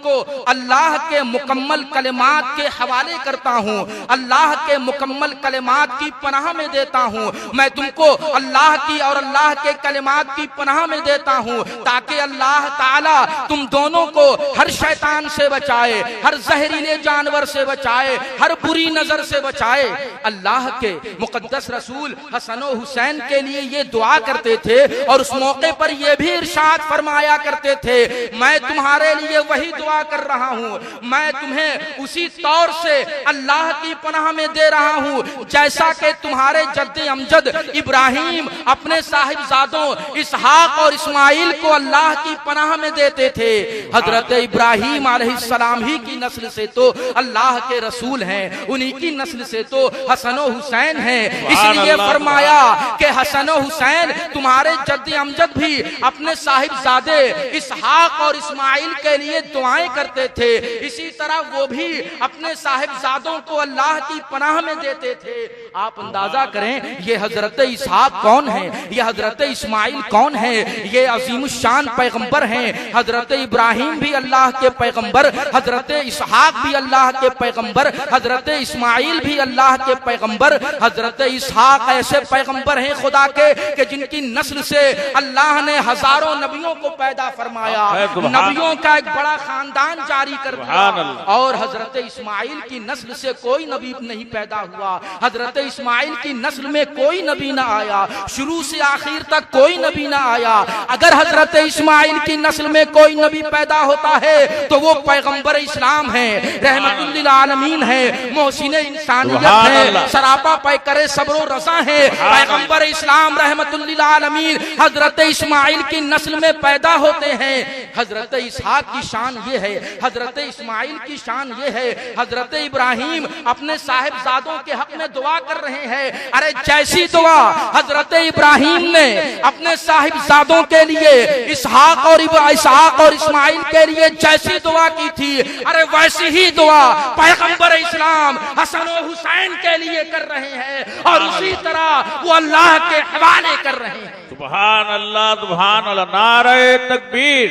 को अल्लाह के मुकम्मल कलिमात के हवाले करता हूँ, अल्लाह के मुकम्मल कलिमात की पनाह में देता हूँ। मैं तुमको अल्लाह की और अल्लाह के कलिमात की पनाह में देता हूँ ताकि अल्लाह ताला तुम दोनों को हर शैतान से बचाए, हर जहरीले जानवर से बचाए, हर बुरी नजर से बचाए। अल्लाह के मुकद्दस रसूल हसन और हुसैन के लिए ये दुआ करते थे और उस मौके पर यह भी इरशाद फरमाया करते थे, मैं तुम्हारे लिए वही दुआ कर रहा हूँ, मैं तुम्हें उसी तौर से अल्लाह की पनाह में दे रहा हूँ जैसा कि तुम्हारे जद्दे अमजद इब्राहिम अपने साहिबजादों इसहाक और इस्माइल को अल्लाह की पनाह में देते थे। हजरत इब्राहिम अलैहिस्सलाम ही की नस्ल से तो अल्लाह के रसूल हैं, उन्हीं की नस्ल से तो हसन और हुसैन हैं। इसलिए फरमाया कि हसन और हुसैन तुम्हारे जद्दे अमजद भी अपने साहिबजादे इसहाक और इस्माइल के लिए दुआएं करते थे, इसी तरह वो भी अपने साहिबजादों को अल्लाह की पनाह में देते थे। आप अंदाजा करें ये हजरत इसहाक कौन है, ये हजरत इस्माइल कौन है, ये अजीमुशान पैगंबर हैं। हजरत इब्राहिम भी अल्लाह के पैगंबर, हजरत इसहाक भी अल्लाह के पैगंबर, हजरत इस्माइल भी अल्लाह के पैगंबर। हजरत इसहाक ऐसे पैगंबर हैं खुदा के कि जिनकी नस्ल से अल्लाह ने हजारों नबियों को पैदा फरमाया, नबियों का एक बड़ा खानदान जारी कर दिया। और हजरत इस्माइल की नस्ल से कोई नबी नहीं पैदा हुआ, हजरत इस्माइल की नस्ल में कोई नबी ना आया, शुरू से आखिर तक कोई नबी ना आया। अगर हजरत इस्माइल की नस्ल में कोई नबी पैदा होता है तो वो पैगंबर इस्लाम है, रहमतुल लिल आलमीन है, मोहसिन इंसानियत है, सरापा पैकरे सब्र रज़ा है, पैगंबर इस्लाम रहमतुल लिल आलमीन हजरत इस्माइल की नस्ल में पैदा होते हैं। हजरत इसहाक की शान ये है, हजरत इस्माइल की शान ये है। हजरत इब्राहिम अपने साहिबजादों के हक में दुआ कर रहे हैं, अरे जैसी दुआ हजरत इब्राहिम ने अपने साहिबजादों के लिए इसहाक और इस्माइल के लिए जैसी दुआ की थी, अरे वैसी ही दुआ पैगंबर इस्लाम हसन और हुसैन के लिए कर रहे हैं और उसी तरह वो अल्लाह के हवाले कर रहे हैं। सुभान अल्लाह, सुभान अल्लाह, नारे तकबीर,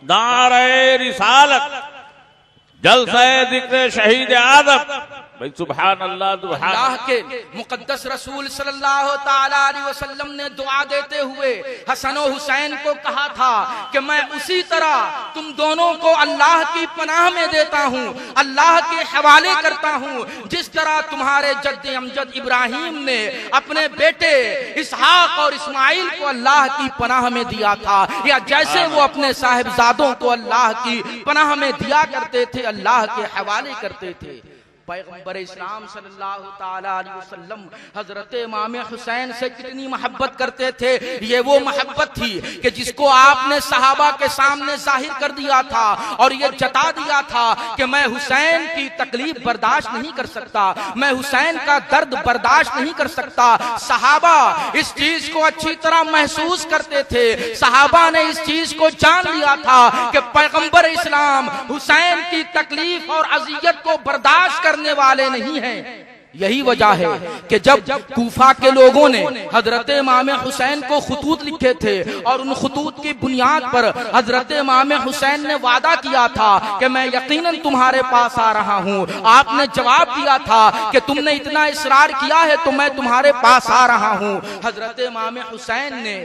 नारे रिसालत, जलसा जिक्र शहीद आदम। भाई सुभान अल्लाह, सुभान अल्लाह के मुकद्दस रसूल सल्लल्लाहु ताला अलैहि वसल्लम ने दुआ देते हुए हसन और हुसैन को कहा था कि मैं उसी तरह तुम दोनों को अल्लाह की पनाह में देता हूँ, अल्लाह के हवाले करता हूँ, जिस तरह तुम्हारे जद्दे अमजद इब्राहिम ने अपने बेटे इसहाक और इस्माइल को अल्लाह की पनाह में दिया था, या जैसे वो अपने साहिबजादों को अल्लाह की पनाह में दिया करते थे, अल्लाह के हवाले करते थे। पैगंबर इस्लाम सल्लल्लाहु ताला अलैहि वसल्लम हजरत इमाम हुसैन से कितनी मोहब्बत करते थे। ये वो मोहब्बत थी कि जिसको आपने सहाबा के सामने जाहिर कर दिया था और ये जता दिया था कि मैं हुसैन की तकलीफ बर्दाश्त नहीं कर सकता, मैं हुसैन का दर्द बर्दाश्त नहीं कर सकता। सहाबा इस चीज को अच्छी तरह महसूस करते थे, सहाबा ने इस चीज को जान लिया था कि पैगंबर इस्लाम हुसैन की तकलीफ और अजियत को बर्दाश्त करने वाले नहीं हैं। यही वजह है कि जब कूफा के लोगों ने हजरत इमाम हुसैन को खतूत लिखे थे और उन खतूत की बुनियाद पर हजरत इमाम हुसैन ने वादा किया था कि मैं यकीनन तुम्हारे पास आ रहा हूँ, आपने जवाब दिया था कि तुमने इतना इसरार किया है तो मैं तुम्हारे पास आ रहा हूँ। हजरत इमाम हुसैन ने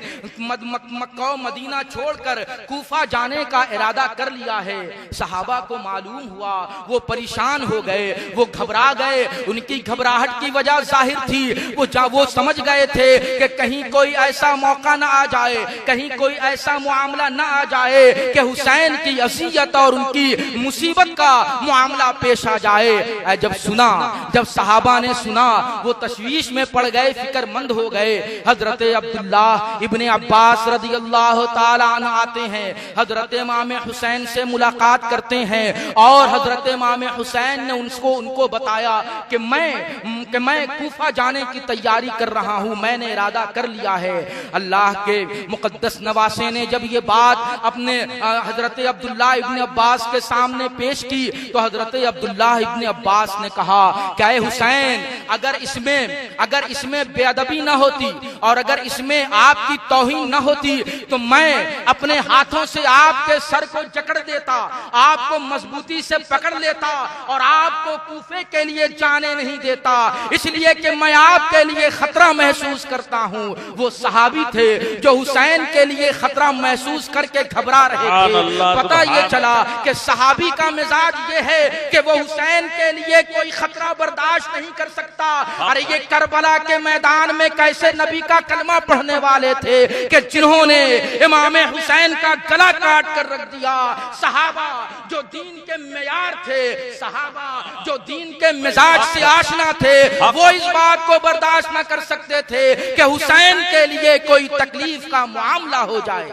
मक्का मदीना छोड़कर कूफा जाने का इरादा कर लिया है। सहाबा को मालूम हुआ, वो परेशान हो गए, वो घबरा गए, उनकी घबराहट की वजह जाहिर थी। वो समझ गए थे कि कहीं कोई ऐसा मौका ना आ जाए, कहीं कोई ऐसा मामला ना आ जाए कि हुसैन की असियत और उनकी मुसीबत का मामला पेश आ जाए। जब सहाबा ने सुना वो तशवीश में पड़ गए, फिक्रमंद हो गए। हजरत अब्दुल्ला इब्ने अब्बास रदियल्लाहु ताला अन्हु आते हैं, हजरत इमाम हुसैन से मुलाकात करते हैं और हजरत इमाम हुसैन ने उनको बताया कि मैं कूफा जाने की तैयारी कर रहा हूँ, मैंने इरादा कर लिया है। अल्लाह के मुकद्दस नवासे ने जब ये बात अपने हजरत अब्दुल्ला इब्ने अब्बास के सामने पेश की तो हजरत अब्दुल्ला इब्ने अब्बास ने कहा, क्या हुसैन, अगर इसमें बेअदबी न होती और अगर इसमें आपकी तौहीन न होती तो मैं अपने हाथों से आपके सर को जकड़ देता, आपको मजबूती से पकड़ लेता और आपको कूफे के लिए जाने नहीं देता, इसलिए कि मैं आपके लिए खतरा महसूस करता हूँ। वो सहाबी थे जो हुसैन के लिए खतरा महसूस करके घबरा रहे थे। पता ये चला कि सहाबी का मिजाज ये है कि वो हुसैन के लिए कोई खतरा बर्दाश्त नहीं कर सकता। अरे ये करबला के मैदान में कैसे नबी का कलमा पढ़ने वाले थे कि जिन्होंने इमाम हुसैन का गला काट कर रख दिया। सहाबा जो दीन के मेयार थे, सहाबा जो दीन के मिजाज से आशना थे, वो इस बात को बर्दाश्त न कर सकते थे कि हुसैन के लिए कोई तकलीफ का मामला हो जाए।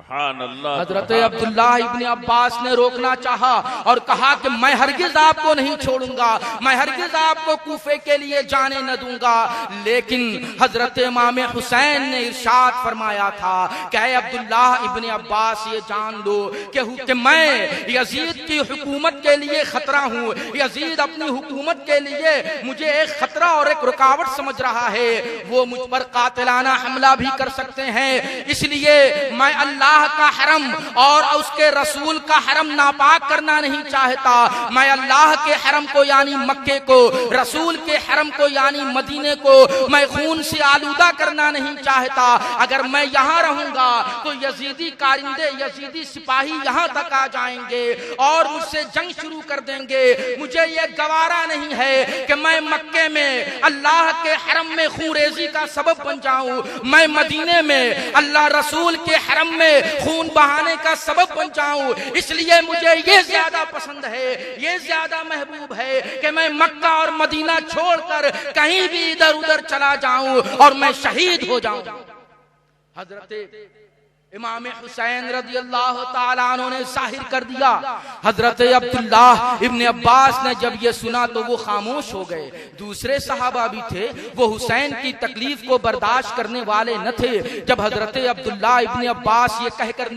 हजरत अब्दुल्ला इब्ने अब्बास ने रोकना चाहा और कहा कि मैं हरगिज आपको नहीं छोड़ूंगा, मैं हरगिज आपको कूफे के लिए जाने न दूंगा। लेकिन हजरत इमाम हुसैन ने इरशाद फरमाया था कि अब्दुल्ला इब्ने अब्बास ये जान लो कि मैं यजीद की हुकूमत के लिए खतरा हूँ, यजीद अपनी हुकूमत के लिए मुझे एक खतरा और एक रुकावट समझ रहा है, वो मुझ पर कातिलाना हमला भी कर सकते हैं, इसलिए मैं अल्लाह का हरम और उसके रसूल का हरम नापाक करना नहीं चाहता। मैं अल्लाह के हरम को यानी मक्के को, रसूल के हरम को यानी मदीने को मैं खून से आलूदा करना नहीं चाहता। अगर मैं यहाँ रहूंगा तो यजीदी कारिंदे, यजीदी सिपाही यहाँ तक आ जाएंगे और मुझसे जंग शुरू कर देंगे। मुझे ये गवारा नहीं है कि मैं मक्के में अल्लाह के हरम में खूरेजी का सबब बन जाऊं, मैं मदीने में अल्लाह रसूल के हरम में खून बहाने का सबब बन जाऊं। इसलिए मुझे ये ज्यादा पसंद है, ये ज्यादा महबूब है कि मैं मक्का और मदीना छोड़कर कहीं भी इधर उधर चला जाऊं और मैं शहीद हो जाऊं। हजरत इमाम हुसैन रदियल्लाहु ताला अन्हु ने जाहिर कर दिया। हजरत अब्दुल्ला इब्ने अब्बास ने जब ये सुना तो वो खामोश हो गए। दूसरे सहाबा भी थे, वो हुसैन की तकलीफ को बर्दाश्त करने वाले न थे। जब हजरत अब्दुल्ला इब्ने अब्बास ये कहकर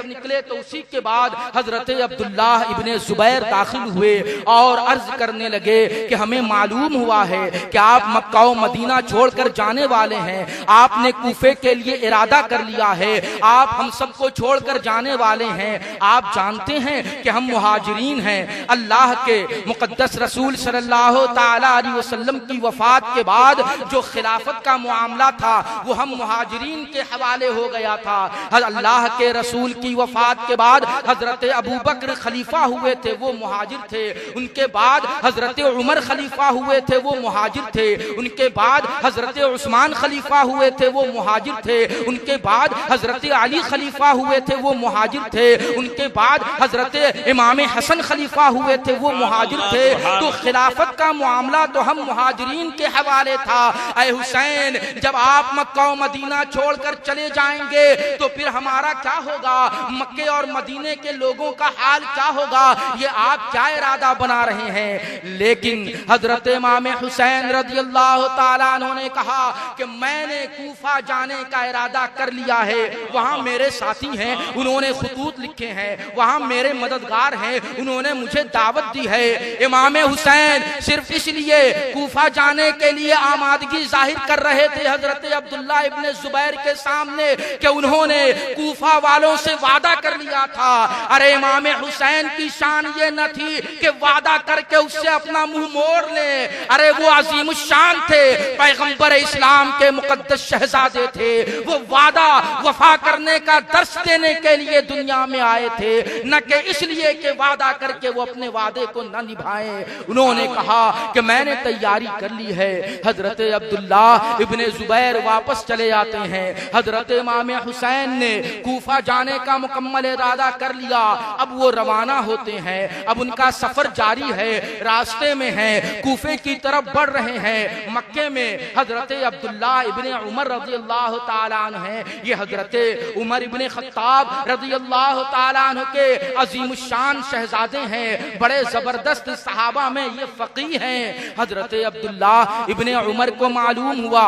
निकले तो उसी के बाद हजरत अब्दुल्ला इब्ने जुबैर दाखिल हुए और अर्ज करने लगे कि हमें मालूम हुआ है कि आप मक्का और मदीना छोड़कर जाने वाले हैं, आपने कूफे के लिए इरादा कर लिया है, आप हम सबको छोड़कर जाने वाले हैं। आप जानते हैं कि हम मुहाजिरीन हैं। अल्लाह के मुकद्दस रसूल सल्लल्लाहु ताला अलैहि वसल्लम की वफात के बाद जो खिलाफत का मामला था वो हम मुहाजिरीन के हवाले हो गया था। अल्लाह के रसूल की वफात के बाद हजरत अबू बकर खलीफा हुए थे, वो मुहाजिर थे। उनके बाद हजरत उमर खलीफा हुए थे, वो मुहाजिर थे। उनके बाद हजरत उस्मान खलीफा हुए थे, वो मुहाजिर थे। उनके बाद हजरत अली खलीफा हुए थे, वो मुहाजिर थे। उनके बाद हजरत इमाम हसन खलीफा हुए थे, वो मुहाजिर थे। तो खिलाफत का मामला तो हम मुहाजिरीन के हवाले था। ऐ हुसैन, जब आप मक्का और मदीना छोड़कर चले जाएंगे तो फिर हमारा क्या होगा, मक्के और मदीने के लोगों का हाल क्या होगा, ये आप क्या इरादा बना रहे हैं। लेकिन हजरत इमाम हुसैन रदियल्लाहु ताला अन्हु ने कहा कि मैंने कूफा जाने का इरादा कर लिया है, वहां मेरे साथी हैं, उन्होंने खुतूत लिखे हैं, वहां मेरे मददगार हैं, उन्होंने मुझे दावत दी है। इमाम हुसैन सिर्फ इसलिए कूफा जाने के लिए आमादगी जाहिर कर रहे थे हजरत अब्दुल्ला इब्ने जुबैर के सामने कि उन्होंने कूफा वालों से वादा कर लिया था। अरे इमाम हुसैन की शान ये न थी कि वादा करके उससे अपना मुंह मोड़ ले। अरे वो अजीम शान थे, पैगंबर इस्लाम के मुकद्दस शहजादे थे। वो वादा वफा करने का दर्श देने के लिए दुनिया में आए थे, न कि इसलिए कि वादा करके वो अपने वादे को न निभाएं। उन्होंने कहा कि मैंने तैयारी कर ली है। हजरत अब्दुल्ला इब्ने जुबैर वापस चले आते हैं। हजरत इमाम हुसैन ने कूफा जाने का मुकम्मल इरादा कर लिया। अब वो रवाना होते हैं। अब उनका सफर जारी है, रास्ते में हैं, कूफे की तरफ बढ़ रहे हैं। मक्के में हजरत अब्दुल्ला इब्ने उमर रज़ियल्लाहु ताला अन्हु हैं। ये हजरत उमर इब्ने खत्ताब रज़ियल्लाहु ताला अन्हु के अजीमुशान शहजादे हैं। बड़े जबरदस्त सहाबा में ये फकीह हैं। हजरत अब्दुल्ला इब्ने उमर को मालूम हुआ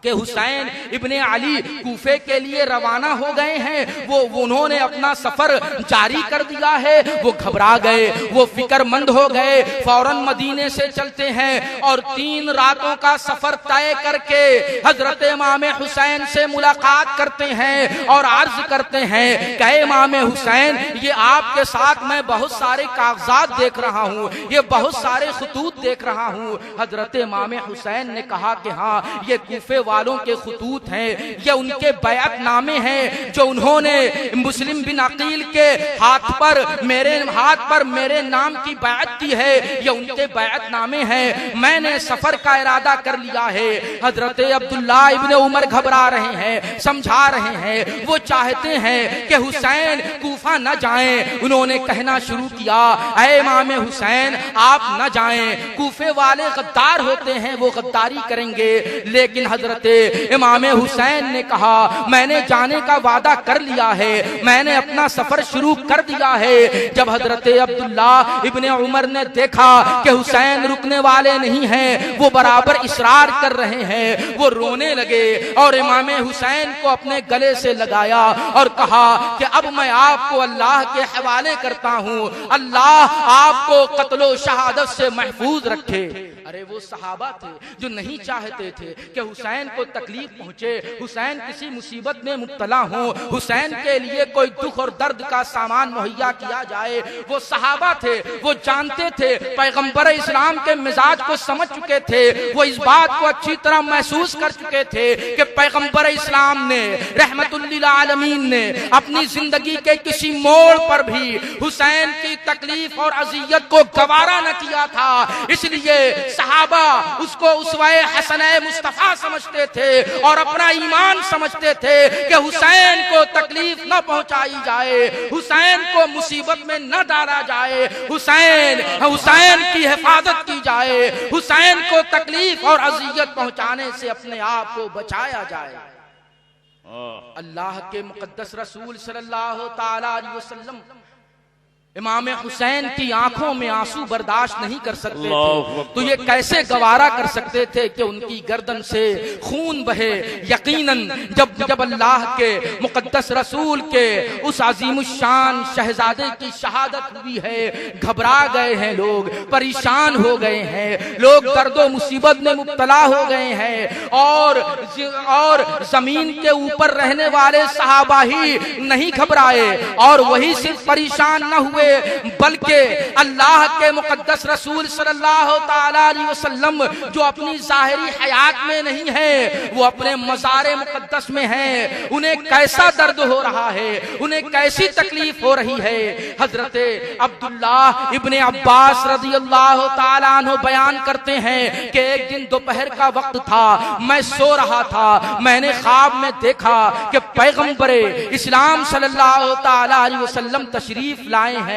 कि हुसैन इब्ने अली कूफे के लिए रवाना हो गए हैं। वो उन्होंने अपना सफर जारी कर दिया है। वो घबरा गए, वो फिक्रमंद हो गए। फौरन मदीने से चलते हैं और 3 रातों का सफर तय करके हजरत इमाम हुसैन से मुलाकात करते हैं और अर्ज करते हैं कि इमाम हुसैन, ये आपके साथ मैं बहुत सारे कागजात देख रहा हूँ, ये बहुत सारे खतूत देख रहा हूँ। हजरत इमाम हुसैन ने कहा कि हाँ, ये कूफे वालों के खतूत हैं, ये उनके बैअत नामे हैं जो उन्होंने मुस्लिम बिन अकील के हाथ पर मेरे नाम की बैअत की है। ये उनके बैअत नामे हैं। मैंने सफर का इरादा कर लिया है। हजरत अब्दुल्ला इब्ने उमर घबरा रहे हैं, समझा रहे हैं। वो चाहते हैं कि हुसैन कूफा न जाएं। उन्होंने कहना शुरू किया, ऐ इमाम हुसैन, आप न जाएं, कूफे वाले गद्दार होते हैं, वो गद्दारी करेंगे। लेकिन हजरत इमाम हुसैन ने कहा, मैंने जाने का वादा कर लिया है, मैंने अपना सफर शुरू कर दिया है। जब हजरत अब्दुल्ला इब्ने उमर ने देखा कि हुसैन रुकने वाले नहीं हैं, वो बराबर इसरार कर रहे हैं, वो रोने लगे और इमाम हुसैन को अपने गले से लगाया और कहा कि अब मैं आपको अल्लाह के हवाले करता हूँ, अल्लाह आपको कत्लो शहादत से महफूज रखे। अरे वो सहाबा थे जो नहीं चाहते थे कि हुसैन को तकलीफ पहुंचे, हुसैन किसी मुसीबत में मुब्तला हो, हुसैन के लिए कोई दुख और दर्द का सामान मुहैया किया जाए। वो सहाबा थे, वो जानते थे, पैगंबर इस्लाम के मिजाज को समझ चुके थे। वो इस बात को अच्छी तरह महसूस कर चुके थे कि पैगंबर इस्लाम ने, रहमतुल लिल आलमीन ने अपनी जिंदगी के किसी मोड़ पर भी हुसैन की तकलीफ और अजियत को गवारा न किया था। इसलिए सहाबा उसको उसवाए हसने मुस्तफा समझते थे और अपना ईमान समझते थे कि हुसैन को तकलीफ न पहुंचाई जाए, हुसैन को मुसीबत में न डाला जाए, हुसैन की हिफाजत की जाए, हुसैन को तकलीफ और अजियत पहुंचाने से अपने आप को बचाया जाए। अल्लाह के मुकद्दस रसूल सल्लल्लाहु ताला अलैहि वसल्लम इमाम हुसैन की आंखों में आंसू बर्दाश्त नहीं कर सकते थे, तो ये कैसे गवारा कर सकते थे कि उनकी गर्दन से खून बहे। यकीनन जब अल्लाह के मुकद्दस रसूल के उस अजीमुशान शहजादे की शहादत हुई है, घबरा गए हैं लोग, परेशान हो गए हैं लोग, दर्दो मुसीबत में मुब्तला हो गए हैं। और जमीन के ऊपर रहने वाले सहाबा ही नहीं घबराए और वही सिर्फ परेशान न हुए, बल्कि अल्लाह के मुकद्दस रसूल सल्लल्लाहु ताला अलैहि वसल्लम जो अपनी जाहिरी हयात में नहीं है, वो अपने मज़ारे मुकद्दस में हैं। उन्हें कैसा दर्द हो रहा है, उन्हें कैसी तकलीफ हो रही है। हजरत अब्दुल्ला इब्ने अब्बास रज़ियल्लाहु ताला अन्हु बयान करते हैं कि एक दिन दोपहर का वक्त था, मैं सो रहा था, मैंने ख्वाब में देखा कि पैगंबरे इस्लाम सल्लल्लाहु ताला अलैहि वसल्लम तशरीफ लाए हैं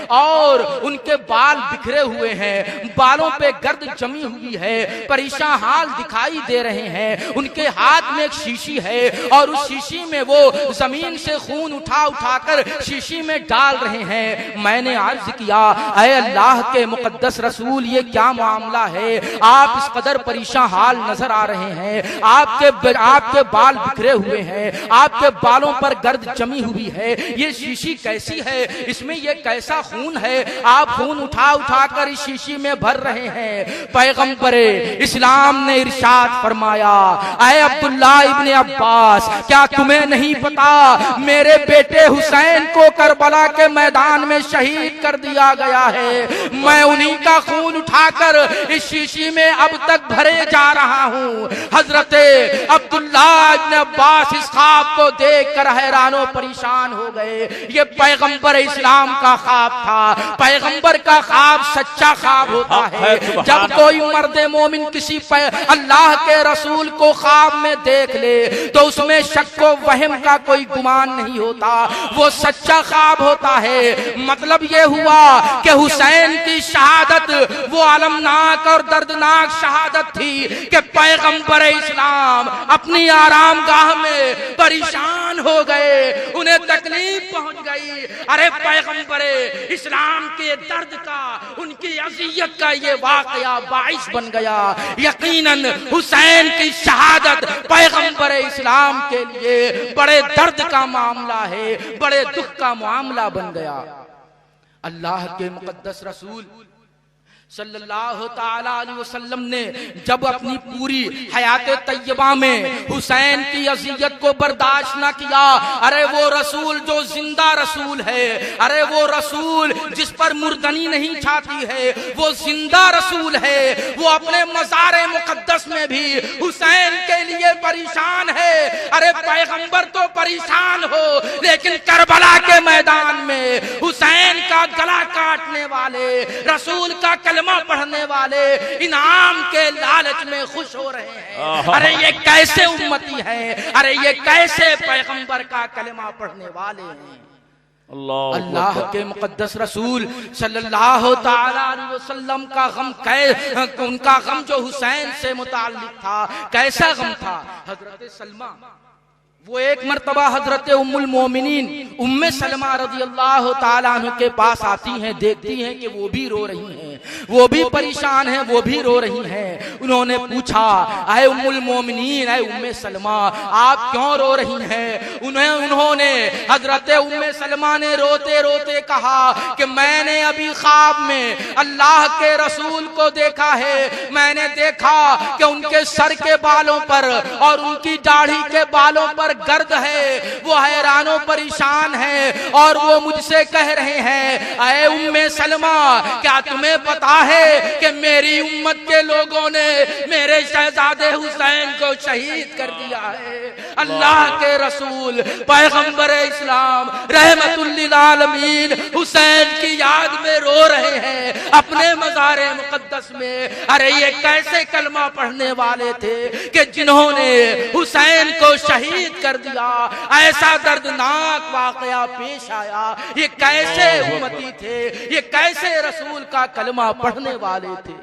और उनके बाल बिखरे हुए हैं, बालों पे गर्द जमी हुई है, परेशान हाल दिखाई दे रहे हैं। उनके हाथ में एक शीशी है और उस शीशी में वो जमीन से खून उठाकर शीशी में डाल रहे हैं। मैंने अर्ज किया, ऐ अल्लाह के मुकद्दस रसूल, ये क्या मामला है? आप इस कदर परेशान हाल नजर आ रहे हैं, आपके बाल बिखरे हुए हैं, आपके बालों पर गर्द जमी हुई है, ये शीशी कैसी है? इसमें ये कैसा खून है, आप खून उठा उठा कर इस शीशी में भर रहे हैं। पैगंबरे इस्लाम ने इरशाद फरमाया, ऐ अब्दुल्ला इब्ने अब्बास, क्या तुम्हें नहीं पता मेरे बेटे हुसैन को करबला के मैदान में शहीद कर दिया गया है। मैं उन्हीं का खून उठाकर इस शीशी में अब तक भरे जा रहा हूँ। हजरत अब्दुल्ला इब्ने अब्बास इस ख्वाब को देखकर हैरानो परेशान हो गए। ये पैगंबर इस्लाम का ख्वाब था। पैगंबर का ख्वाब सच्चा ख्वाब होता है। जब कोई मर्द मोमिन किसी अल्लाह के रसूल को ख्वाब में देख ले तो उसमें शक व वहम का कोई गुमान नहीं होता, वो सच्चा ख्वाब होता है। मतलब ये हुआ कि हुसैन की शहादत वो अलमनाक और दर्दनाक शहादत थी कि पैगंबर इस्लाम अपनी आरामगाह में परेशान हो गए, उन्हें तकलीफ पहुंच गई। अरे पैगंबर इस्लाम के दर्द का, उनकी अज़ियत का ये वाकया बाइस बन गया। यकीनन हुसैन की शहादत पैगंबर इस्लाम के लिए बड़े दर्द का मामला है, बड़े दुख का मामला बन गया। अल्लाह के मुकद्दस रसूल सल्लल्लाहु ताला अलैहि वसल्लम ने जब अपनी पूरी हयात तैयबा में हुसैन की अज़ियत को बर्दाश्त न किया, अरे वो रसूल जो जिंदा रसूल है, अरे वो रसूल जिस पर मुर्दनी नहीं छाती है, वो जिंदा रसूल है। वो अपने मज़ार मुक़द्दस में भी हुसैन के लिए परेशान है। अरे पैगंबर तो परेशान हो, लेकिन करबला के मैदान में हुसैन का गला काटने वाले, रसूल का कलमा पढ़ने वाले इनाम के लालच में खुश हो रहे हैं। अरे ये कैसे उम्मती है, अरे ये कैसे पैगंबर का कलमा पढ़ने वाले हैं। अल्लाह के मुकद्दस रसूल सल्लल्लाहु ताला अलैहि वसल्लम का गम उनका गम जो हुसैन से मुताल्लिक था, कैसा गम था। हजरत सलमा वो एक मर्तबा हजरत उम्मुल मोमिनीन उम्मे सलमा रज़ी अल्लाह ताला अन्हा के पास आती हैं, देखती हैं कि वो भी रो रही हैं, वो भी परेशान हैं, वो भी रो रही हैं। उन्होंने पूछा, ऐ उम्मुल मोमिनीन, ऐ उम्मे सलमा, आप क्यों रो रही हैं। उन्होंने हजरत उम्मे सलमा ने रोते रोते कहा कि मैंने अभी ख्वाब में अल्लाह के रसूल को देखा है। मैंने देखा कि उनके सर के बालों पर और उनकी दाढ़ी के बालों पर गर्द है, वो हैरानो परेशान है और वो मुझसे कह रहे हैं, ऐ उम्मे सलमा, क्या तुम्हें पता है कि मेरी उम्मत के लोगों ने मेरे शहजादे हुसैन को शहीद कर दिया है। अल्लाह के रसूल पैगंबर इस्लाम रहमतुल लिल आलमीन हुसैन की याद में रो रहे हैं अपने मज़ारे मुक़द्दस में। अरे ये कैसे कलमा पढ़ने वाले थे कि जिन्होंने हुसैन को शहीद कर दिया। ऐसा दर्दनाक वाकया पेश आया। ये कैसे उम्मती थे, ये कैसे रसूल का कलमा पढ़ने वाले थे।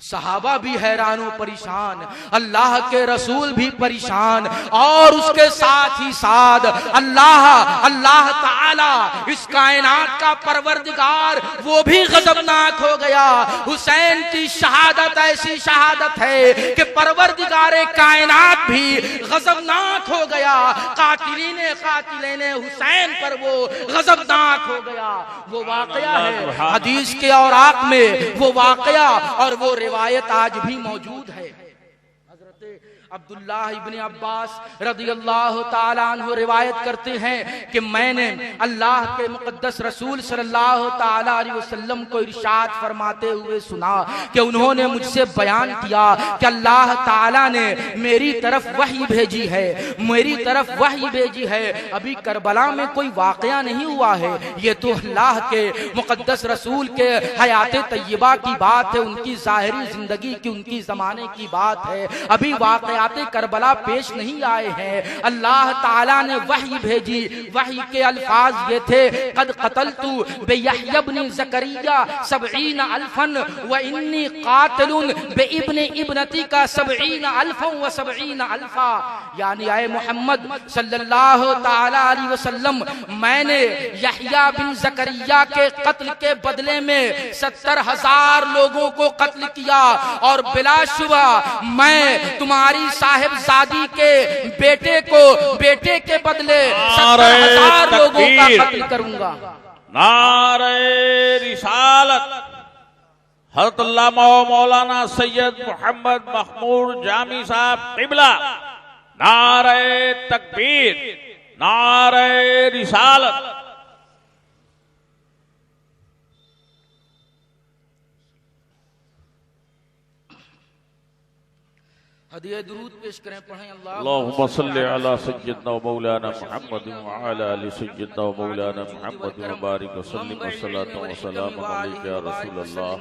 सहाबा भी हैरानो परेशान, अल्लाह के रसूल भी परेशान, और उसके साथ ही साथ अल्लाह ताला इस कायनात का परवरदिगार वो भी गजबनाक हो गया। हुसैन की शहादत ऐसी शहादत है कि परवरदिगार कायनात भी गजबनाक हो गया। कातिलीने हुसैन पर वो गजबनाक हो गया। वो वाकया है हदीस के औराक में, वो वाकया और वो रिवायत आज भी मौजूद है। अब्दुल्लाह इब्ने अब्बास रज़ियल्लाहु ताला अन्हु रिवायत करते हैं कि मैंने अल्लाह के मुकद्दस रसूल सल्लल्लाहु ताला अलैहि वसल्लम को इरशाद फरमाते हुए सुना कि उन्होंने मुझसे बयान किया कि अल्लाह ताला ने मेरी तरफ वही भेजी है, मेरी तरफ वही भेजी है। अभी करबला में कोई वाकया नहीं हुआ है, ये तो अल्लाह के मुकद्दस रसूल के हयात तय्यबा की बात है, उनकी ज़ाहिरी जिंदगी की, उनकी जमाने की बात है। अभी वाकया करबला पेश नहीं आए हैं। अल्लाह ताला ने वही भेजी। वही के अल्फाज ये थे, कद क़तलतु बियहया इब्न ज़करिया 70 अल्फन व इन्नी क़ातिलुन बिइब्न इब्नती का 70 अल्फन व 70 अल्फा। यानी आए मोहम्मद सल्लल्लाहु ताला अलैहि वसल्लम, मैंने यहया बिन ज़करिया के कत्ल के बदले में 70,000 लोगों को कत्ल किया, और बिलाशुबा मैं तुम्हारी साहिबजादी के बेटे के बदले 70,000 लोगों का कत्ल करूंगा। नारे रिसालत हज़रत अल्लामा मौलाना सैयद मोहम्मद महमूद जामी साहब क़िबला, नारे तकबीर, नारे रिसालत। हदिया दुरूद पेश करें, पढ़ें। अल्लाहुम्मा सल्लि अला सय्यिदना व मौलाना मुहम्मद व अला आलि सय्यिदना व मौलाना मुहम्मद व बारिक व सल्लिम व सलातु व सलाम अलैका या रसूलल्लाह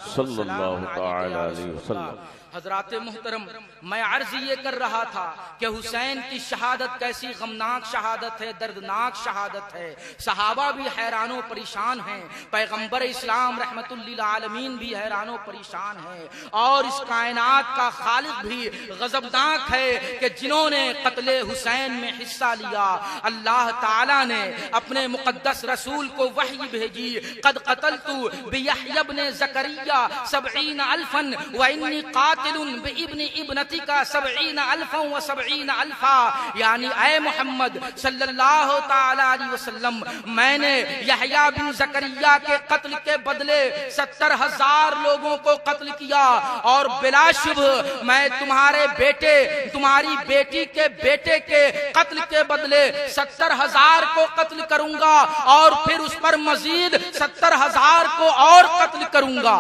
सल्लल्लाहु तआला अलैहि वसल्लम। हजरात मुहतरम, मैं अर्ज ये कर रहा था कि हुसैन की शहादत कैसी गमनाक शहादत है, दर्दनाक शहादत है। सहाबा भी हैरानो परेशान हैं, पैगंबर इस्लाम रहमतुल लिल आलमीन भी हैरानो परेशान हैं, और इस कायनात का खालिक भी गजबनाक है कि जिन्होंने कत्ले हुसैन में हिस्सा लिया। अल्लाह ताला ने अपने मुकद्दस रसूल को वही भेजी, कद कतलतु बियहया इब्न ज़करिया 70 अल्फन व इन्नी इब्न इब्नतिका 70 अल्फन व 70 अल्फा, यानी ऐ मोहम्मद सल्लल्लाहु ताला अलैहि वसल्लम, मैंने यहया बिन ज़करिया के कत्ल के बदले 70,000 लोगों को कत्ल किया, और बिलाशुबह मैं तुम्हारे बेटे, तुम्हारी बेटी के बेटे के कत्ल के बदले 70,000 को कत्ल करूंगा, और फिर उस पर मजीद 70,000 को और कत्ल करूंगा।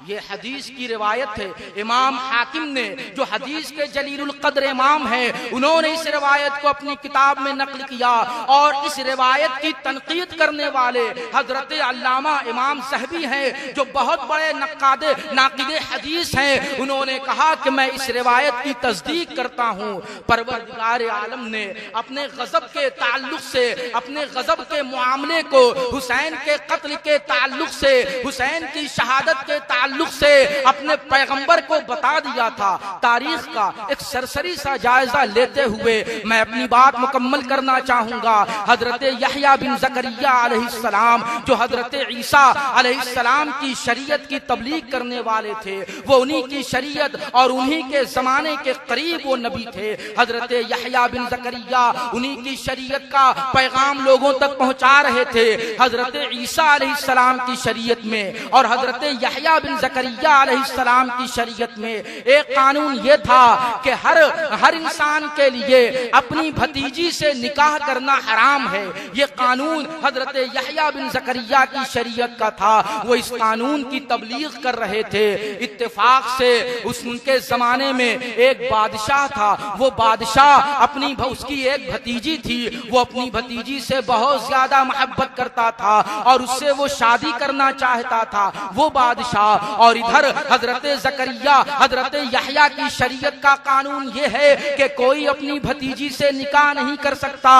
ये हदीस की रिवायत है। इमाम हाकिम ने, जो हदीस के जलीलुल कद्र इमाम है, उन्होंने इस रिवायत को अपनी किताब में नकल किया, और इस रिवायत की तनकीद करने वाले हजरत अल्लामा इमाम ज़हबी हैं, जो बहुत बड़े नाक़िदे हदीस हैं। उन्होंने कहा कि मैं इस रिवायत की तस्दीक करता हूँ। परवरदिगार आलम ने अपने गज़ब के ताल्लुक से, अपने गज़ब के मामले को हुसैन के कत्ल के ताल्लुक से, हुसैन की शहादत के ताल्लुक से अपने पैगंबर को बता दिया था। तारीख का एक सरसरी सा जायजा लेते हुए मैं अपनी बात मुकम्मल करना चाहूंगा। हजरत यहया बिन ज़करिया अलैहिस्सलाम, जो हजरत ईसा अलैहिस्सलाम की शरीयत की तबलीग करने वाले थे, वो उन्हीं की शरीयत और उन्हीं के जमाने के करीब वो नबी थे। हजरत यहया बिन ज़करिया उन्हीं की शरीयत का पैगाम लोगों तक पहुंचा रहे थे। हजरत ईसा अलैहिस्सलाम की शरीयत में और हजरत यहया बिन ज़करिया अलैहिस्सलाम की शरीयत में एक कानून ये था कि हर इंसान के लिए अपनी भतीजी से निकाह करना हराम है। ये कानून हजरत यहया बिन ज़करिया की शरीयत का था। वो इस कानून की तबलीग कर रहे थे। इत्तेफाक से उनके जमाने में एक बादशाह था। वो बादशाह उसकी एक भतीजी थी। वो अपनी भतीजी से बहुत ज्यादा मोहब्बत करता था और उससे वो शादी करना चाहता था वो बादशाह। और इधर हजरत ज़करिया, हजरत यहया की शरीयत का कानून ये है कि कोई अपनी भतीजी से निकाह नहीं कर सकता।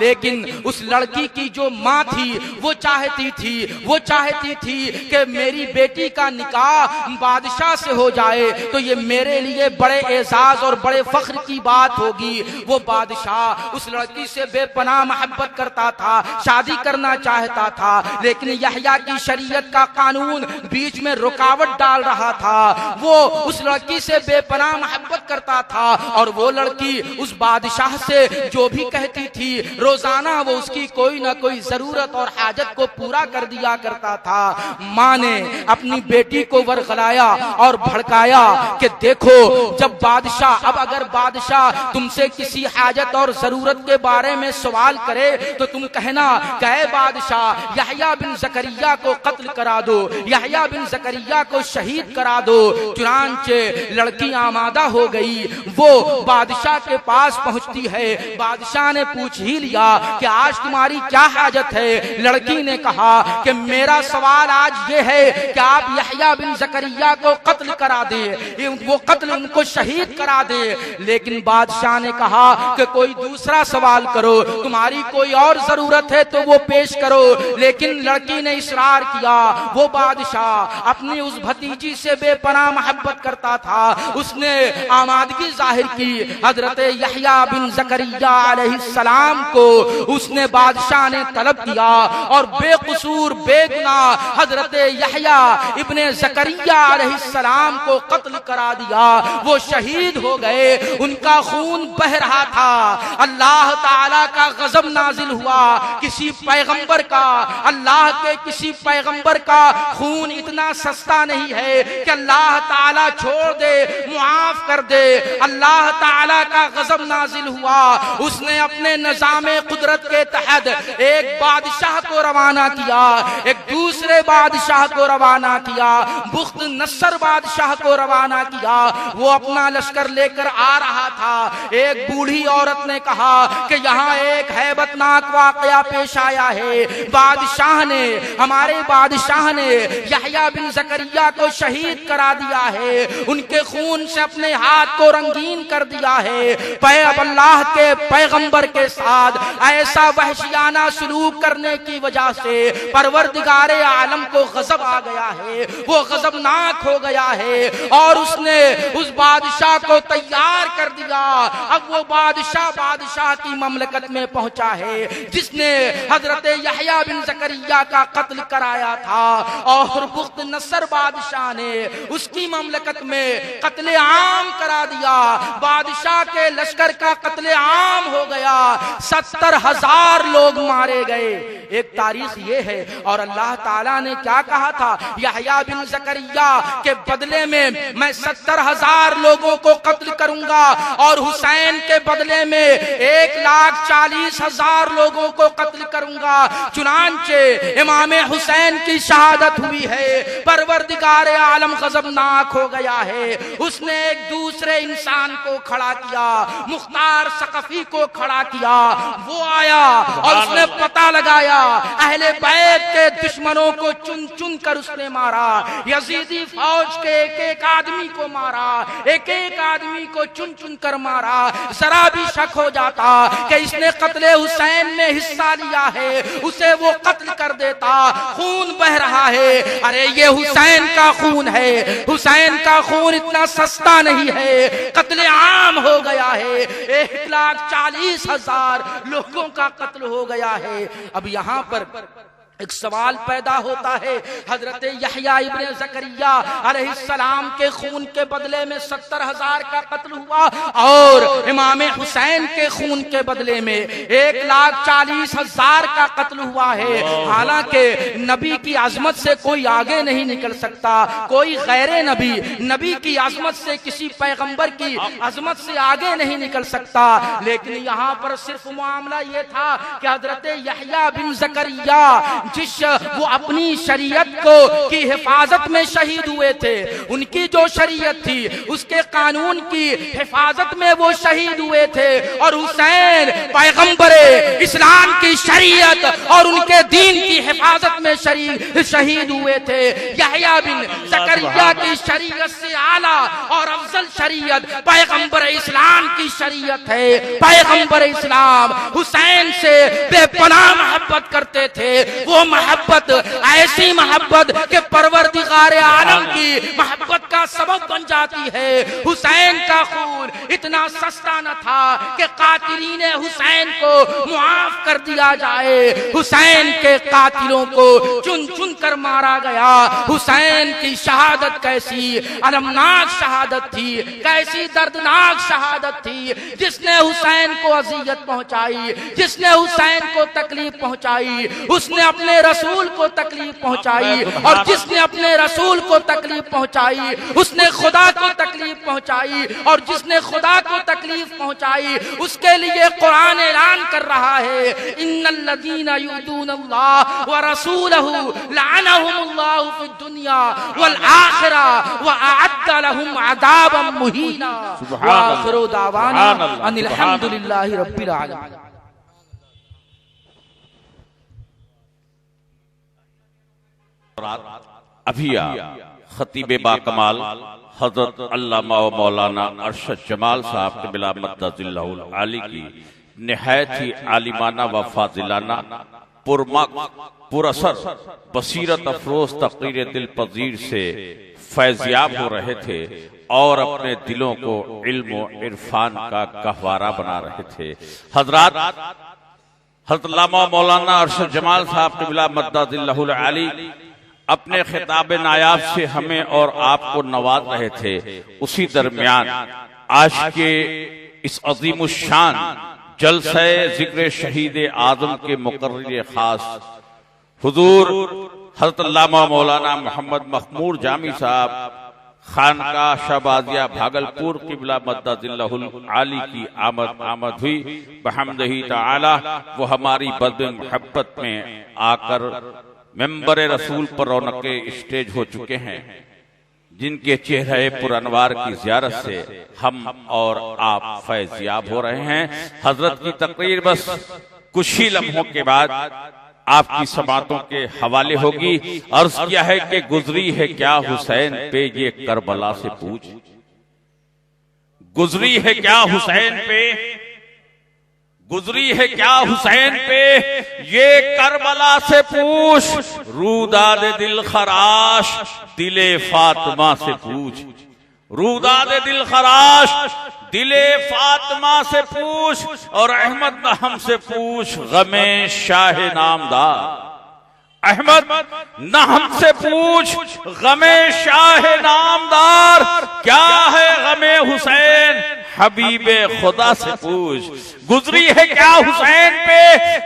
लेकिन उस लड़की की जो माँ थी वो चाहती थी कि मेरी बेटी का निकाह बादशाह से हो जाए तो ये मेरे लिए बड़े एजाज और बड़े फख्र की बात होगी। वो बादशाह उस लड़की से बेपनाह मोहब्बत करता था, शादी करना चाहता था, लेकिन यहया की शरीयत का कानून बीच में रुकावट डाल रहा था। वो उस लड़की से बेपनाह मोहब्बत करता था और वो लड़की उस बादशाह से जो भी कहती थी रोजाना वो उसकी कोई ना कोई जरूरत और हाजत को पूरा कर दिया करता था। माँ ने अपनी बेटी को वरगलाया और भड़काया कि देखो, जब बादशाह, अब अगर बादशाह तुमसे किसी हाजत और जरूरत के बारे में सवाल करे तो तुम कहना कि बादशाह यहया बिन ज़करिया को कत्ल करा दो, यहया बिन ज़करिया को शहीद करा दो। चुनांचे लड़की आमादा हो गई। वो बादशाह के पास पहुंचती है। बादशाह ने पूछ ही लिया कि आज तुम्हारी क्या हाजत है। लड़की ने कहा कि मेरा सवाल आज ये है कि आप यहया बिन ज़करिया को कत्ल करा दे, वो कत्ल उनको शहीद करा दे। लेकिन बादशाह ने कहा कि कोई दूसरा सवाल करो, तुम्हारी कोई और जरूरत है तो वो पेश करो। लेकिन लड़की ने इसरार किया। वो बादशाह अपनी उस भतीजी से बेपनाह मोहब्बत करता था, उसने आमादगी जाहिर की। हजरत यहया बिन ज़करिया अलैहिस्सलाम को उसने बादशाह ने तलब किया और बेकसूर बेगुनाह हजरत यहया इब्ने ज़करिया अलैहिस्सलाम को कत्ल करा दिया। वो शहीद हो गए, उनका खून बह रहा था। अल्लाह ताला का गजब नाजिल हुआ। किसी पैगंबर का, अल्लाह के किसी पैगंबर का खून इतना सस्ता नहीं है कि अल्लाह ताला छोड़ दे, मुआफ कर दे। अल्लाह ताला का गजब नाजिल हुआ। उसने अपने निज़ामे कुदरत के तहत एक बादशाह को रवाना किया, एक दूसरे बादशाह को रवाना किया, बुख्त नस्र बादशाह को रवाना किया। वो अपना लश्कर लेकर आ रहा था। एक बूढ़ी औरत ने कहा कि यहाँ एक हैबतनाक वाकया पेश आया है। बादशाह ने, हमारे बादशाह ने यहया बिन ज़करिया को शहीद करा दिया है, उनके खून से अपने हाथ को रंगीन कर दिया है। अब अल्लाह के पैगंबर के साथ ऐसा वहशियाना सलूक करने की वजह से परवरदिगारे आलम को गजब आ गया है, वो गजबनाक हो गया है और उसने उस बादशाह को तैयार कर दिया। अब वो बादशाह की ममलकत में पहुंचा है जिसने हजरत यहया बिन ज़करिया का कत्ल कराया था और बुख्त नस्र बादशाह ने उसकी ममलकत में कत्ले आम करा दिया। बादशाह के लश्कर का कत्ले आम हो गया, 70,000 लोग मारे गए। एक तारीख ये है। और अल्लाह ताला ने क्या कहा था, यहया बिन ज़करिया के बदले में मैं 70,000 लोगों को कत्ल करूंगा और हुसैन के बदले में 1,40,000 लोगों को कत्ल करूंगा। चुनांचे इमाम हुसैन की शहादत हुई है। परवरदिगारे आलम गजबनाक हो गया है। उसने एक दूसरे इंसान को खड़ा किया, मुख्तार सकफी को खड़ा किया। वो आया और उसने पता लगाया, अहले बैत के दुश्मनों को चुन चुन कर उसने मारा। यजीदी फौज के एक एक आदमी को मारा, एक एक आदमी को चुन चुन कर मारा। जरा भी शक हो जाता कि इसने कत्ले हुसैन में हिस्सा लिया है, उसे वो कत्ल कर देता। खून बह रहा है, अरे ये हुसैन का खून है, हुसैन का खून इतना सस्ता नहीं है। कत्ले आम हो गया है, 1,40,000 लोगों का कत्ल हो गया है। अब यहाँ पर एक सवाल पैदा होता है, हजरत यहया इब्ने ज़करिया अलैहिस्सलाम के खून के बदले में 70,000 का कत्ल हुआ और इमाम हुसैन के खून के बदले में 1,40,000 का कत्ल हुआ है। हालांकि नबी की आजमत से कोई आगे नहीं निकल सकता, कोई गैर नबी, नबी की आजमत से, किसी पैगंबर की आजमत से आगे नहीं निकल सकता। लेकिन यहाँ पर सिर्फ मामला ये था कि हजरत यहया बिन ज़करिया वो अपनी शरीयत को की हिफाजत में शहीद हुए थे, उनकी जो शरीयत थी उसके कानून की हिफाजत में वो शहीद हुए थे। और हुसैन पैगंबरे इस्लाम की शरीयत और उनके दीन की हिफाजत में शहीद हुए थे। यहया बिन ज़करिया की शरीयत से आला और अफजल शरीयत पैगंबर इस्लाम की शरीयत है। पैगंबर इस्लाम हुसैन से बेपनाह मोहब्बत करते थे। वो मोहब्बत ऐसी मोहब्बत के परवरदिगार आलम की मोहब्बत का सबब बन जाती है। हुसैन का खून इतना सस्ता न था कि कातिलीन हुसैन को मुआफ कर दिया जाए। हुसैन के कातिलों को चुन चुन कर मारा गया। हुसैन की शहादत कैसी अलमनाक शहादत थी, कैसी दर्दनाक शहादत थी, जिसने हुसैन को अजियत पहुंचाई, जिसने हुसैन को तकलीफ पहुंचाई, उसने अपने रसूल को तकलीफ पहुंचाई। और जिसने अपने रसूल को तकलीफ पहुंचाई उसने खुदा को तकलीफ पहुंचाई। और जिसने खुदा को तकलीफ पहुंचाई उसके लिए कुरान ऐलान कर रहा है, इन्नल्लज़ीना युज़ूनल्लाह व रसूलहु लअनहुमुल्लाहु फिद दुनिया वल आखिरा व अअद्द लहुम अज़ाबन मुहीना। व आखिरु दावाना अनिल हम्दुलिल्लाहि रब्बिल आलमीन। अभिया खतीब बाकमाल हजरत अल्लामा व मौलाना अरशद जमाल साहब के बिला मद्दजिल्लाहुल आली की निहायत ही आलिमाना व फाजिलाना पुरअसर बसीरत अफरोज तकरीर दिल पजीर से फैज़याब हो रहे थे और अपने दिलों को इल्म और इरफान का गहवारा बना रहे थे। हजरत अल्लामा मौलाना अरशद जमाल साहब क़िबला मद्दादिल्लाहुल आली अपने खिताब नायाब से हमें और आपको नवाज रहे थे। उसी दरमियान आज के इस अज़ीमुश्शान जलसे जिक्र शहीद आज़म के मुकर्रिर खास हुजूर हज़रत अल्लामा मौलाना मोहम्मद मखमूर जामी साहब खानकाह शहबाजिया भागलपुर क़िबला मद्दादिल्लाहुल आली की आमद हुई बहम्दिही तआला। वो हमारी बद मोहब्बत में आकर मेंबर रसूल पर रौनके स्टेज हो चुके हैं, जिनके चेहरे पुरअनवार की ज़ियारत से हम और आप फैज़याब हो रहे हैं। हजरत की तकरीर बस कुछ ही लम्हों के बाद आपकी समातों के हवाले होगी। अर्ज किया है कि गुजरी है क्या हुसैन पे ये करबला से पूछ, गुजरी है क्या हुसैन पे, गुजरी है क्या हुसैन पे ये करबला से पूछ, रूदाद दिल खराश दिले फातिमा से पूछ, रूदाद दिल खराश दिले फातिमा से पूछ, और अहमद नहम से पूछ गमे शाह नामदार, अहमद नहम से पूछ गमे शाह नामदार, क्या है गमे हुसैन हबीबे खुदा से पूछ, गुजरी है क्या हुसैन पे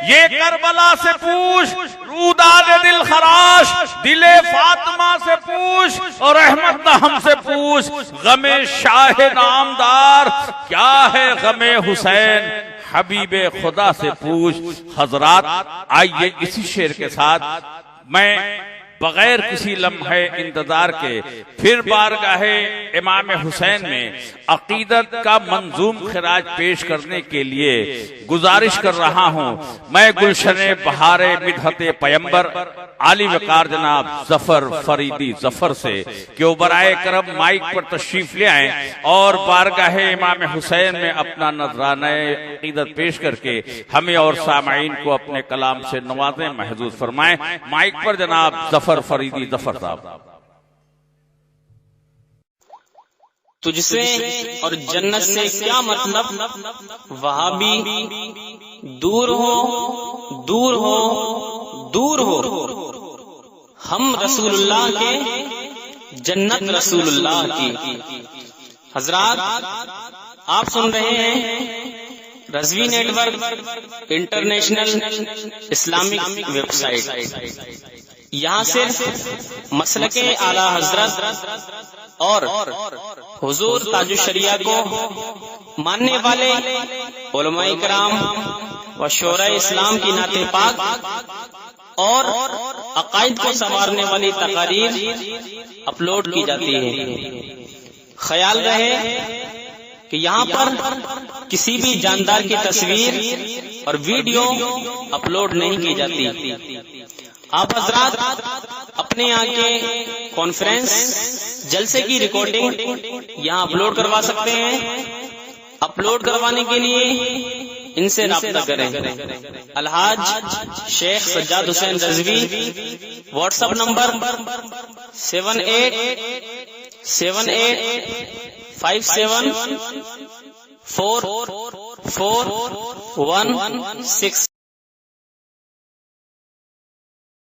ये करबला से पूछ, रूदाद दिल खराश दिले फातिमा से पूछ, और अहमद नहम से पूछ गमे शाह नामदार, क्या है गमे हुसैन हबीबे खुदा से पूछ। हजरात, आइए इसी शेर के साथ मैं बगैर किसी लम्हे इंतजार के फिर बारगाहे इमाम हुसैन में अकीदत का मंजूम खिराज पेश करने के लिए गुजारिश कर रहा हूँ। मैं गुलशने बहारे मिदहते पैगंबर आली वकार जनाब जफर फरीदी जफर से कि वो बराए करम माइक पर तशरीफ ले आए और बारगाहे इमाम हुसैन में अपना नजराना अकीदत पेश करके हमें और सामाईन को अपने कलाम से नवाजें, महजूज फरमाएं। माइक पर जनाब जफर फरीदी जफर साहब। तुझसे और जन्नत से क्या मतलब, वहाबी दूर हो दूर हो दूर हो, हम रसूलुल्लाह के जन्नत रसूलुल्लाह की। हजरात, आप सुन रहे हैं Razvi network international Islamic website. यहाँ सिर्फ मसलके आला हजरत और हुजूर ताजुश शरिया को मानने वाले उलमाए किराम व शोरा इस्लाम की नाते पाक और अकायद को संवारने वाली तकारीर अपलोड की जाती है। ख्याल रहे कि यहाँ पर किसी भी जानदार की तस्वीर और वीडियो अपलोड नहीं की जाती। आप हजरात अपने यहाँ के कॉन्फ्रेंस जलसे की रिकॉर्डिंग यहाँ अपलोड करवा सकते हैं। अपलोड करवाने के लिए इनसे राब्ता करें। Alhaj Sheikh Sajjad Hussain Razvi, WhatsApp number 7857 44116।